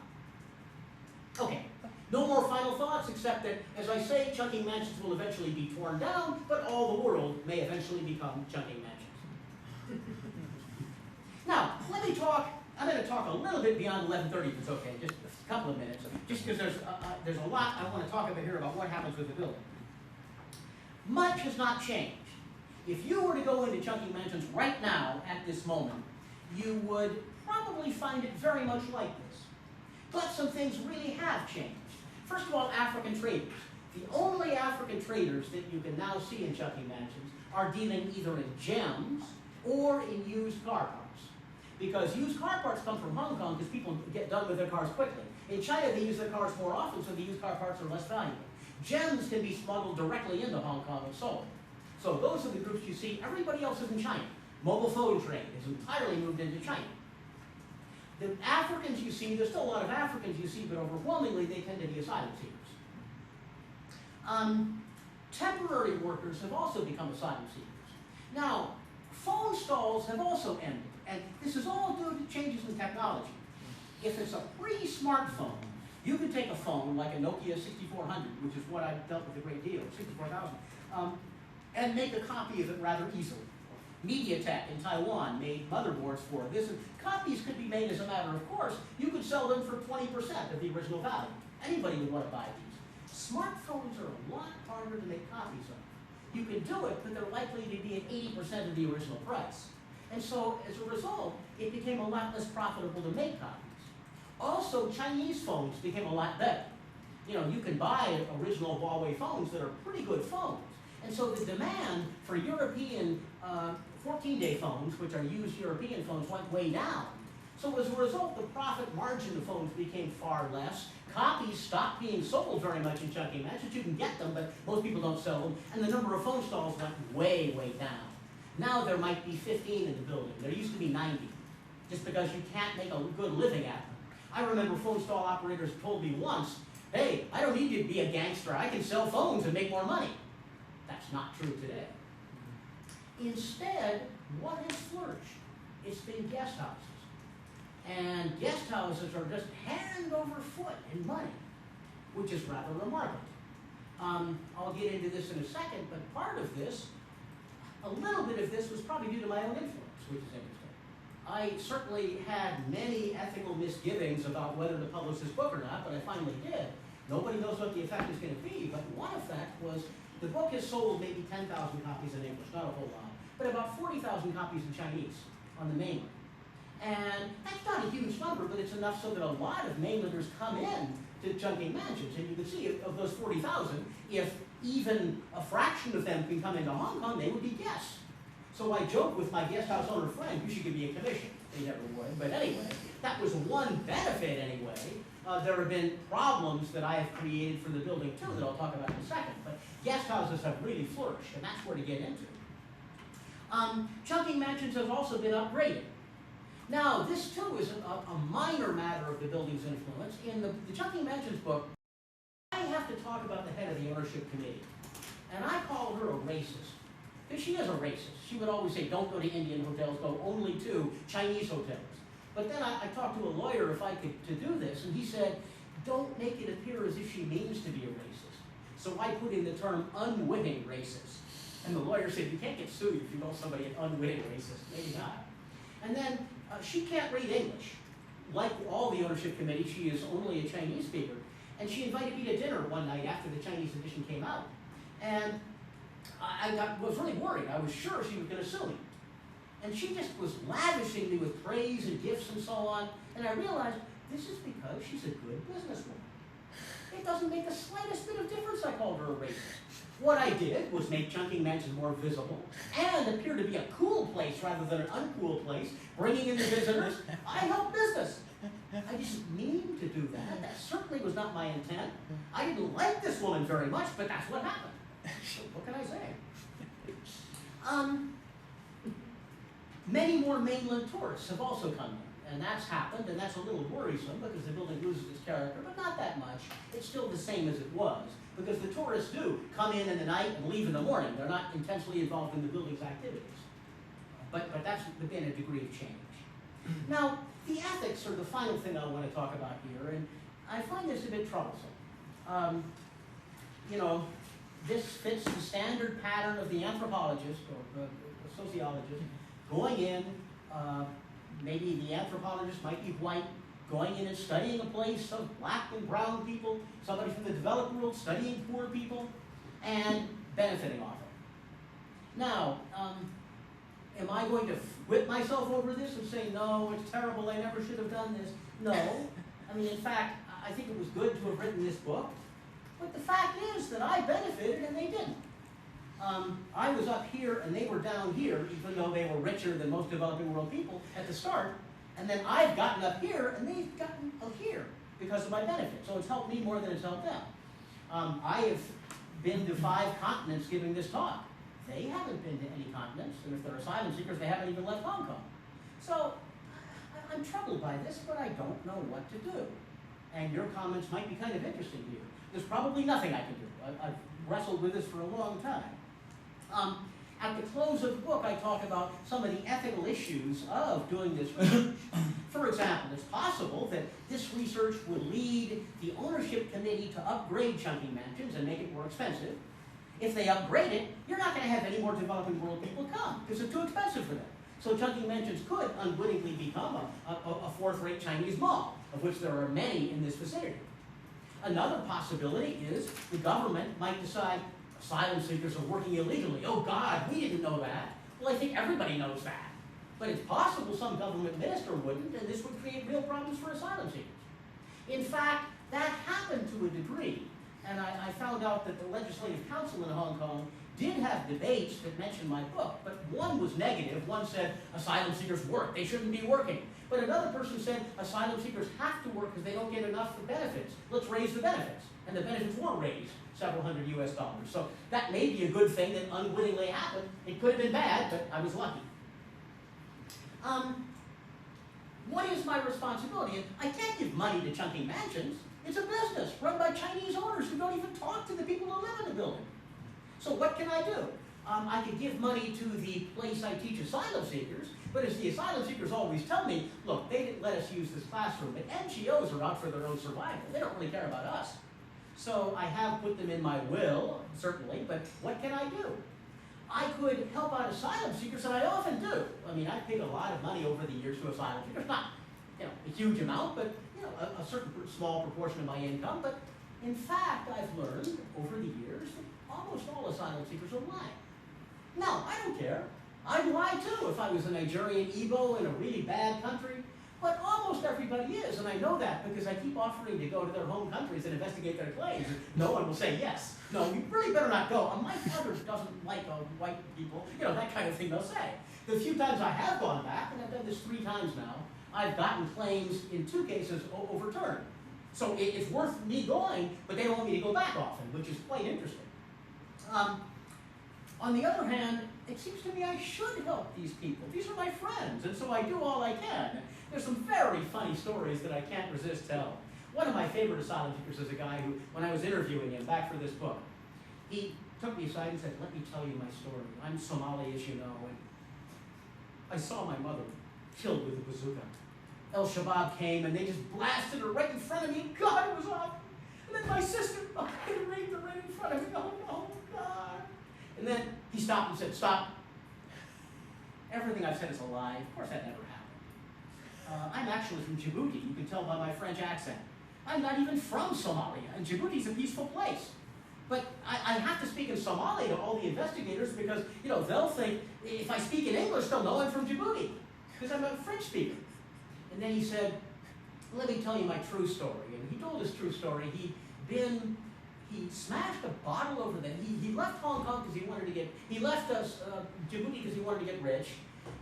A: Okay, no more final thoughts, except that, as I say, Chungking Mansions will eventually be torn down, but all the world may eventually become Chungking Mansions. Now, let me talk, I'm going to talk a little bit beyond 11:30 if it's okay, just a couple of minutes, just because there's a lot I want to talk about here about what happens with the building. Much has not changed. If you were to go into Chungking Mansions right now, at this moment, you would probably find it very much like this. But some things really have changed. First of all, African traders. The only African traders that you can now see in Chungking Mansions are dealing either in gems or in used car parts. Because used car parts come from Hong Kong because people get done with their cars quickly. In China, they use their cars more often, so the used car parts are less valuable. Gems can be smuggled directly into Hong Kong and sold. So those are the groups you see. Everybody else is in China. Mobile phone trade is entirely moved into China. The Africans you see, there's still a lot of Africans you see, but overwhelmingly they tend to be asylum seekers. Temporary workers have also become asylum seekers. Now, phone stalls have also ended, and this is all due to changes in technology. If it's a pre-smartphone, you could take a phone like a Nokia 6400, which is what I've dealt with a great deal, 64,000, and make a copy of it rather easily. MediaTek in Taiwan made motherboards for this, and copies could be made as a matter of course. You could sell them for 20% of the original value. Anybody would want to buy these. Smartphones are a lot harder to make copies of. You can do it, but they're likely to be at 80% of the original price. And so, as a result, it became a lot less profitable to make copies. Also, Chinese phones became a lot better. You know, you can buy original Huawei phones that are pretty good phones. And so the demand for European 14-day phones, which are used European phones, went way down. So as a result, the profit margin of phones became far less. Copies stopped being sold very much in Chungking Mansions. You can get them, but most people don't sell them. And the number of phone stalls went way, way down. Now there might be 15 in the building. There used to be 90, just because you can't make a good living at them. I remember phone stall operators told me once, hey, I don't need you to be a gangster. I can sell phones and make more money. That's not true today. Instead, what has flourished? It's been guest houses. And guest houses are just hand over foot in money, which is rather remarkable. I'll get into this in a second, but part of this, a little bit of this was probably due to my own influence, which is interesting. I certainly had many ethical misgivings about whether to publish this book or not, but I finally did. Nobody knows what the effect is going to be, but one effect was the book has sold maybe 10,000 copies in English, not a whole lot, but about 40,000 copies in Chinese on the mainland. And that's not a huge number, but it's enough so that a lot of mainlanders come in to Chungking Mansions. And you can see of those 40,000, if even a fraction of them can come into Hong Kong, they would be guests. So I joke with my guest house owner friend, you should give me a commission. They never would, but anyway, that was one benefit anyway. There have been problems that I have created for the building too that I'll talk about in a second, but guest houses have really flourished, and that's where to get into. Chungking mansions have also been upgraded. Now, this too is a minor matter of the building's influence. In the Chungking Mansions book, I have to talk about the head of the ownership committee. And I call her a racist. Because she is a racist. She would always say, don't go to Indian hotels, go only to Chinese hotels. But then I talked to a lawyer if I could to do this, and he said, don't make it appear as if she means to be a racist. So I put in the term unwitting racist. And the lawyer said, you can't get sued if you call somebody an unwitting racist. Maybe not. And then she can't read English. Like all the ownership committee, she is only a Chinese speaker. And she invited me to dinner one night after the Chinese edition came out. And I was really worried. I was sure she was going to sue me. And she just was lavishing me with praise and gifts and so on. And I realized this is because she's a good businesswoman. It doesn't make the slightest bit of difference I called her a racist. What I did was make Chungking Mansions more visible and appear to be a cool place rather than an uncool place, bringing in the visitors. I help business. I didn't mean to do that. That certainly was not my intent. I didn't like this woman very much, but that's what happened. So what can I say? Many more mainland tourists have also come in, and that's happened, and that's a little worrisome because the building loses its character, but not that much. It's still the same as it was, because the tourists do come in the night and leave in the morning. They're not intensely involved in the building's activities. But that's been a degree of change. Now, the ethics are the final thing I want to talk about here, and I find this a bit troublesome. You know, this fits the standard pattern of the anthropologist or the sociologist going in, maybe the anthropologist might be white, going in and studying a place of black and brown people, somebody from the developed world studying poor people, and benefiting off it. Now, am I going to whip myself over this and say, no, it's terrible, I never should have done this? No. I mean, in fact, I think it was good to have written this book, but the fact is that I benefited and they didn't. I was up here and they were down here, even though they were richer than most developing world people at the start. And then I've gotten up here and they've gotten up here because of my benefit. So it's helped me more than it's helped them. I have been to 5 continents giving this talk. They haven't been to any continents, and if they're asylum seekers, they haven't even left Hong Kong. So I'm troubled by this, but I don't know what to do. And your comments might be kind of interesting here. There's probably nothing I can do. I've wrestled with this for a long time. At the close of the book, I talk about some of the ethical issues of doing this research. For example, it's possible that this research will lead the ownership committee to upgrade Chungking Mansions and make it more expensive. If they upgrade it, you're not going to have any more developing world people come because it's too expensive for them. So Chungking Mansions could unwittingly become a fourth-rate Chinese mall, of which there are many in this vicinity. Another possibility is the government might decide asylum seekers are working illegally. Oh God, we didn't know that. Well, I think everybody knows that. But it's possible some government minister wouldn't, and this would create real problems for asylum seekers. In fact, that happened to a degree. And I found out that the Legislative Council in Hong Kong did have debates that mentioned my book, but one was negative. One said asylum seekers work, they shouldn't be working. But another person said asylum seekers have to work because they don't get enough for benefits. Let's raise the benefits. And the benefits were raised several hundred US dollars. So that may be a good thing that unwittingly happened. It could have been bad, but I was lucky. What is my responsibility? I can't give money to Chungking Mansions. It's a business run by Chinese owners who don't even talk to the people who live in the building. So what can I do? I could give money to the place I teach asylum seekers, but as the asylum seekers always tell me, look, they didn't let us use this classroom, but NGOs are out for their own survival. They don't really care about us. So I have put them in my will, certainly, but what can I do? I could help out asylum seekers, and I often do. I mean, I've paid a lot of money over the years to asylum seekers, not a huge amount, but a certain small proportion of my income. But in fact, I've learned over the years that almost all asylum seekers are lying. Now, I don't care. I'd lie too if I was a Nigerian Igbo in a really bad country. But almost everybody is, and I know that because I keep offering to go to their home countries and investigate their claims. No one will say yes. No, you really better not go. My father doesn't like white people. That kind of thing they'll say. The few times I have gone back, and I've done this 3 times now, I've gotten claims in 2 cases overturned. So it's worth me going, but they don't want me to go back often, which is quite interesting. On the other hand, it seems to me I should help these people. These are my friends, and so I do all I can. There's some very funny stories that I can't resist telling. One of my favorite asylum seekers is a guy who, when I was interviewing him back for this book, he took me aside and said, let me tell you my story. I'm Somali, as you know, and I saw my mother killed with a bazooka. El-Shabaab came and they just blasted her right in front of me. God, it was awful. And then my sister, I raped her right in front of me. Oh, no, God. And then he stopped and said, stop. Everything I've said is a lie. Of course that never happened. I'm actually from Djibouti. You can tell by my French accent. I'm not even from Somalia, and Djibouti's a peaceful place. But I have to speak in Somali to all the investigators because, you know, they'll think if I speak in English, they'll know I'm from Djibouti because I'm a French speaker. And then he said, let me tell you my true story. And he told his true story. He smashed a bottle over there. He left Hong Kong because he left Djibouti because he wanted to get rich.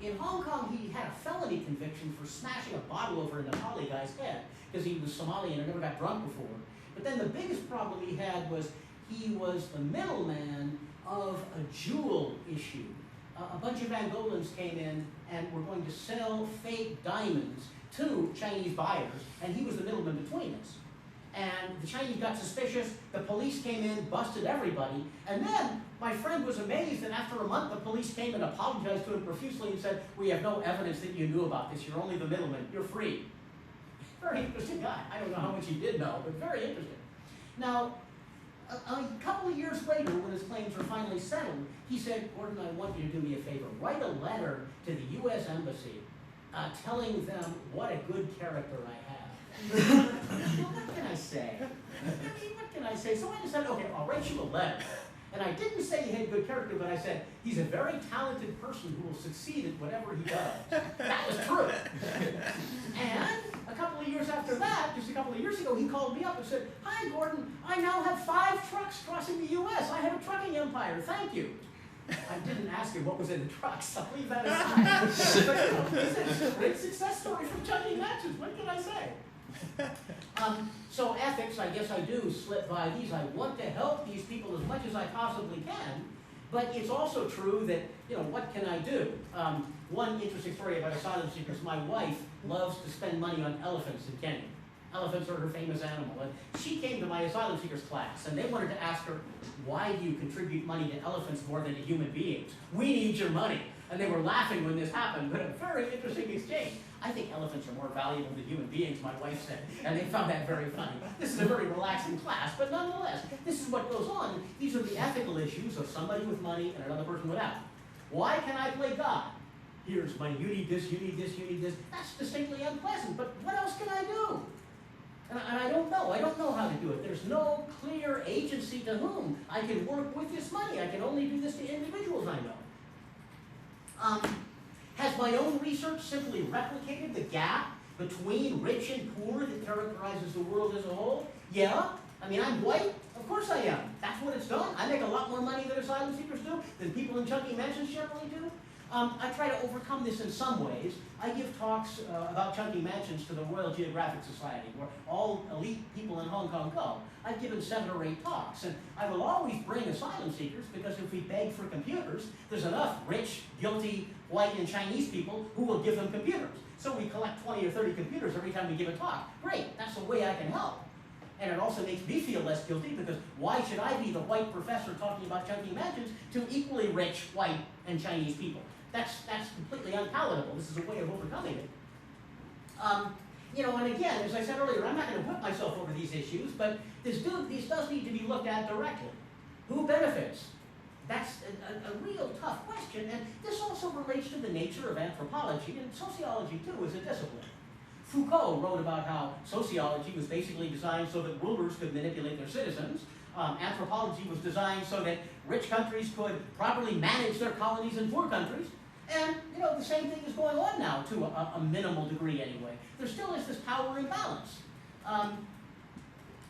A: In Hong Kong, he had a felony conviction for smashing a bottle over a Nepali guy's head because he was Somalian and never got drunk before. But then the biggest problem he had was he was the middleman of a jewel issue. A bunch of Angolans came in and were going to sell fake diamonds to Chinese buyers, and he was the middleman between us. And the Chinese got suspicious, the police came in, busted everybody, and then my friend was amazed that after a month the police came and apologized to him profusely and said, we have no evidence that you knew about this, you're only the middleman, you're free. Very interesting guy. I don't know how much he did know, but very interesting. Now, a couple of years later, when his claims were finally settled, he said, Gordon, I want you to do me a favor. Write a letter to the U.S. Embassy telling them what a good character I have. Well, what can I say? What can I say? So I decided, okay, I'll write you a letter. And I didn't say he had good character, but I said, he's a very talented person who will succeed at whatever he does. That was true. And a couple of years after that, just a couple of years ago, he called me up and said, hi, Gordon, I now have 5 trucks crossing the U.S. I have a trucking empire. Thank you. I didn't ask him what was in the trucks. I'll leave that aside. But, it's a great success story from Chungking Mathews. What can I say? So ethics, I guess I do slip by these. I want to help these people as much as I possibly can, but it's also true that, you know, what can I do? One interesting story about asylum seekers, my wife loves to spend money on elephants in Kenya. Elephants are her famous animal. And she came to my asylum seekers class, and they wanted to ask her, why do you contribute money to elephants more than to human beings? We need your money. And they were laughing when this happened, but a very interesting exchange. I think elephants are more valuable than human beings, my wife said, and they found that very funny. This is a very relaxing class, but nonetheless, this is what goes on. These are the ethical issues of somebody with money and another person without. Why can I play God? Here's money, you need this, you need this, you need this. That's distinctly unpleasant, but what else can I do? And I don't know. I don't know how to do it. There's no clear agency to whom I can work with this money. I can only do this to individuals I know. Has my own research simply replicated the gap between rich and poor that characterizes the world as a whole? Yeah. I mean, I'm white. Of course I am. That's what it's done. I make a lot more money than asylum seekers do, than people in Chungking Mansions generally do. I try to overcome this in some ways. I give talks about Chungking Mansions to the Royal Geographic Society, where all elite people in Hong Kong go. I've given 7 or 8 talks, and I will always bring asylum seekers, because if we beg for computers, there's enough rich, guilty, white, and Chinese people who will give them computers. So we collect 20 or 30 computers every time we give a talk. Great, that's a way I can help. And it also makes me feel less guilty, because why should I be the white professor talking about Chungking Mansions to equally rich, white, and Chinese people? That's completely unpalatable. This is a way of overcoming it. You know, and again, as I said earlier, I'm not going to whip myself over these issues, but these does need to be looked at directly. Who benefits? That's a real tough question, and this also relates to the nature of anthropology, and sociology too is a discipline. Foucault wrote about how sociology was basically designed so that rulers could manipulate their citizens. Anthropology was designed so that rich countries could properly manage their colonies in poor countries. And, you know, the same thing is going on now, to a minimal degree anyway. There still is this power imbalance.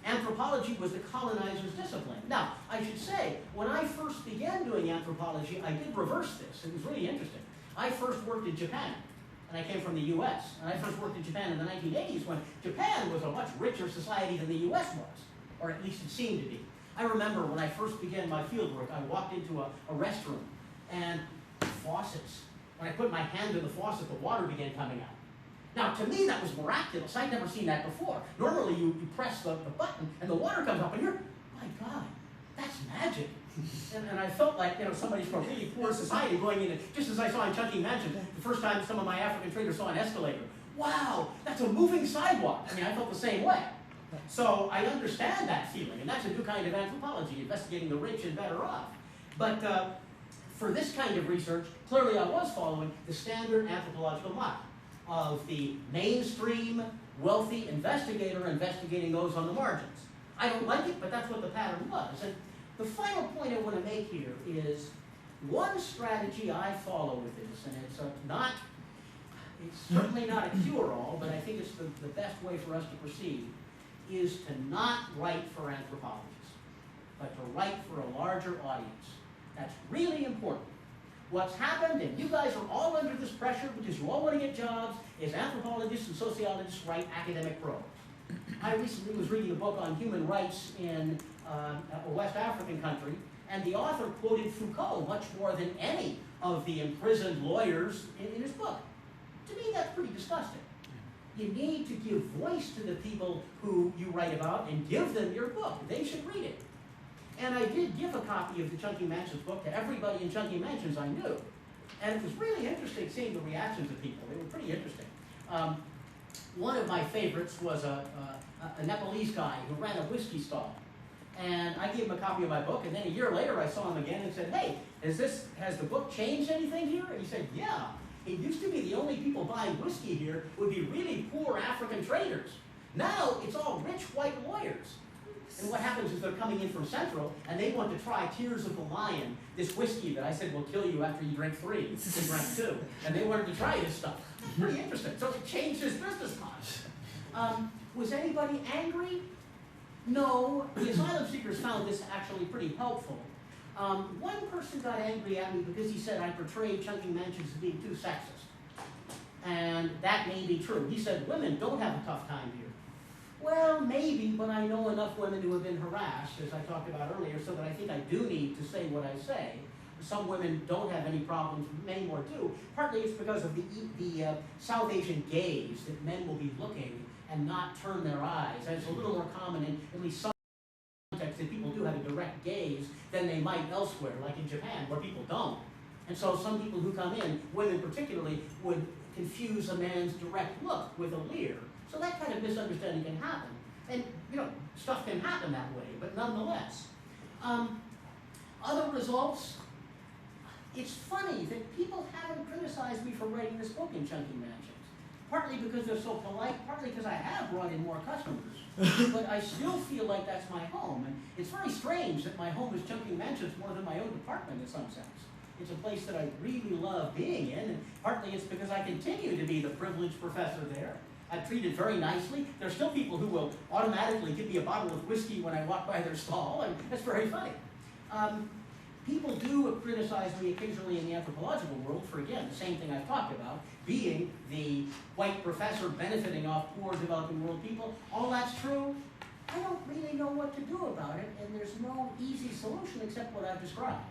A: Anthropology was the colonizer's discipline. Now, I should say, when I first began doing anthropology, I did reverse this. It was really interesting. I first worked in Japan, and I came from the US. And I first worked in Japan in the 1980s, when Japan was a much richer society than the US was, or at least it seemed to be. I remember when I first began my field work, I walked into a restroom, and faucets. When I put my hand in the faucet, the water began coming out. Now, to me, that was miraculous. I'd never seen that before. Normally, you press the button, and the water comes up, and you're, my God, that's magic. And I felt like, somebody from a really poor society going in, just as I saw in Chungking Mansion, the first time some of my African traders saw an escalator. Wow, that's a moving sidewalk. I mean, I felt the same way. So I understand that feeling, and that's a new kind of anthropology, investigating the rich and better off. But for this kind of research, clearly I was following the standard anthropological model of the mainstream, wealthy investigator investigating those on the margins. I don't like it, but that's what the pattern was. And the final point I want to make here is one strategy I follow with this, and it's certainly not a cure-all, but I think it's the best way for us to proceed, is to not write for anthropologists, but to write for a larger audience. That's really important. What's happened, and you guys are all under this pressure because you all want to get jobs, is anthropologists and sociologists write academic prose. I recently was reading a book on human rights in a West African country, and the author quoted Foucault much more than any of the imprisoned lawyers in his book. To me, that's pretty disgusting. You need to give voice to the people who you write about and give them your book. They should read it. And I did give a copy of the Chungking Mansions book to everybody in Chungking Mansions I knew. And it was really interesting seeing the reactions of people. They were pretty interesting. One of my favorites was a Nepalese guy who ran a whiskey stall. And I gave him a copy of my book, and then a year later I saw him again and said, hey, has the book changed anything here? And he said, yeah. It used to be the only people buying whiskey here would be really poor African traders. Now it's all rich white lawyers. And what happens is they're coming in from Central, and they want to try Tears of the Lion, this whiskey that I said will kill you after you drink 3. They drank 2. And they wanted to try this stuff. That's pretty interesting. So it changed his business model. Was anybody angry? No. The asylum seekers found this actually pretty helpful. One person got angry at me because he said I portrayed Chungking Mansions as being too sexist. And that may be true. He said women don't have a tough time here. Well, maybe, but I know enough women who have been harassed, as I talked about earlier, so that I think I do need to say what I say. Some women don't have any problems, many more do. Partly it's because of the South Asian gaze, that men will be looking and not turn their eyes. And it's a little more common in at least some contexts that people do have a direct gaze than they might elsewhere, like in Japan, where people don't. And so some people who come in, women particularly, would confuse a man's direct look with a leer. So that kind of misunderstanding can happen. And, stuff can happen that way, but nonetheless. Other results, it's funny that people haven't criticized me for writing this book in Chungking Mansions. Partly because they're so polite, partly because I have brought in more customers. But I still feel like that's my home. And it's very strange that my home is Chungking Mansions more than my own department in some sense. It's a place that I really love being in, and partly it's because I continue to be the privileged professor there. I'm treated very nicely. There are still people who will automatically give me a bottle of whiskey when I walk by their stall, and that's very funny. People do criticize me occasionally in the anthropological world for, again, the same thing I've talked about, being the white professor benefiting off poor developing world people. All that's true. I don't really know what to do about it, and there's no easy solution except what I've described.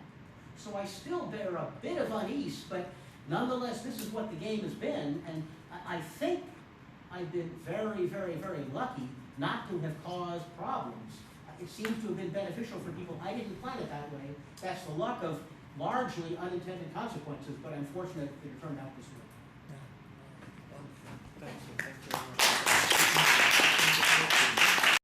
A: So I still bear a bit of unease, but nonetheless, this is what the game has been, and I think I've been very, very, very lucky not to have caused problems. It seems to have been beneficial for people. I didn't plan it that way. That's the luck of largely unintended consequences, but I'm fortunate that it turned out this way.
B: Thank you. Thank you very much.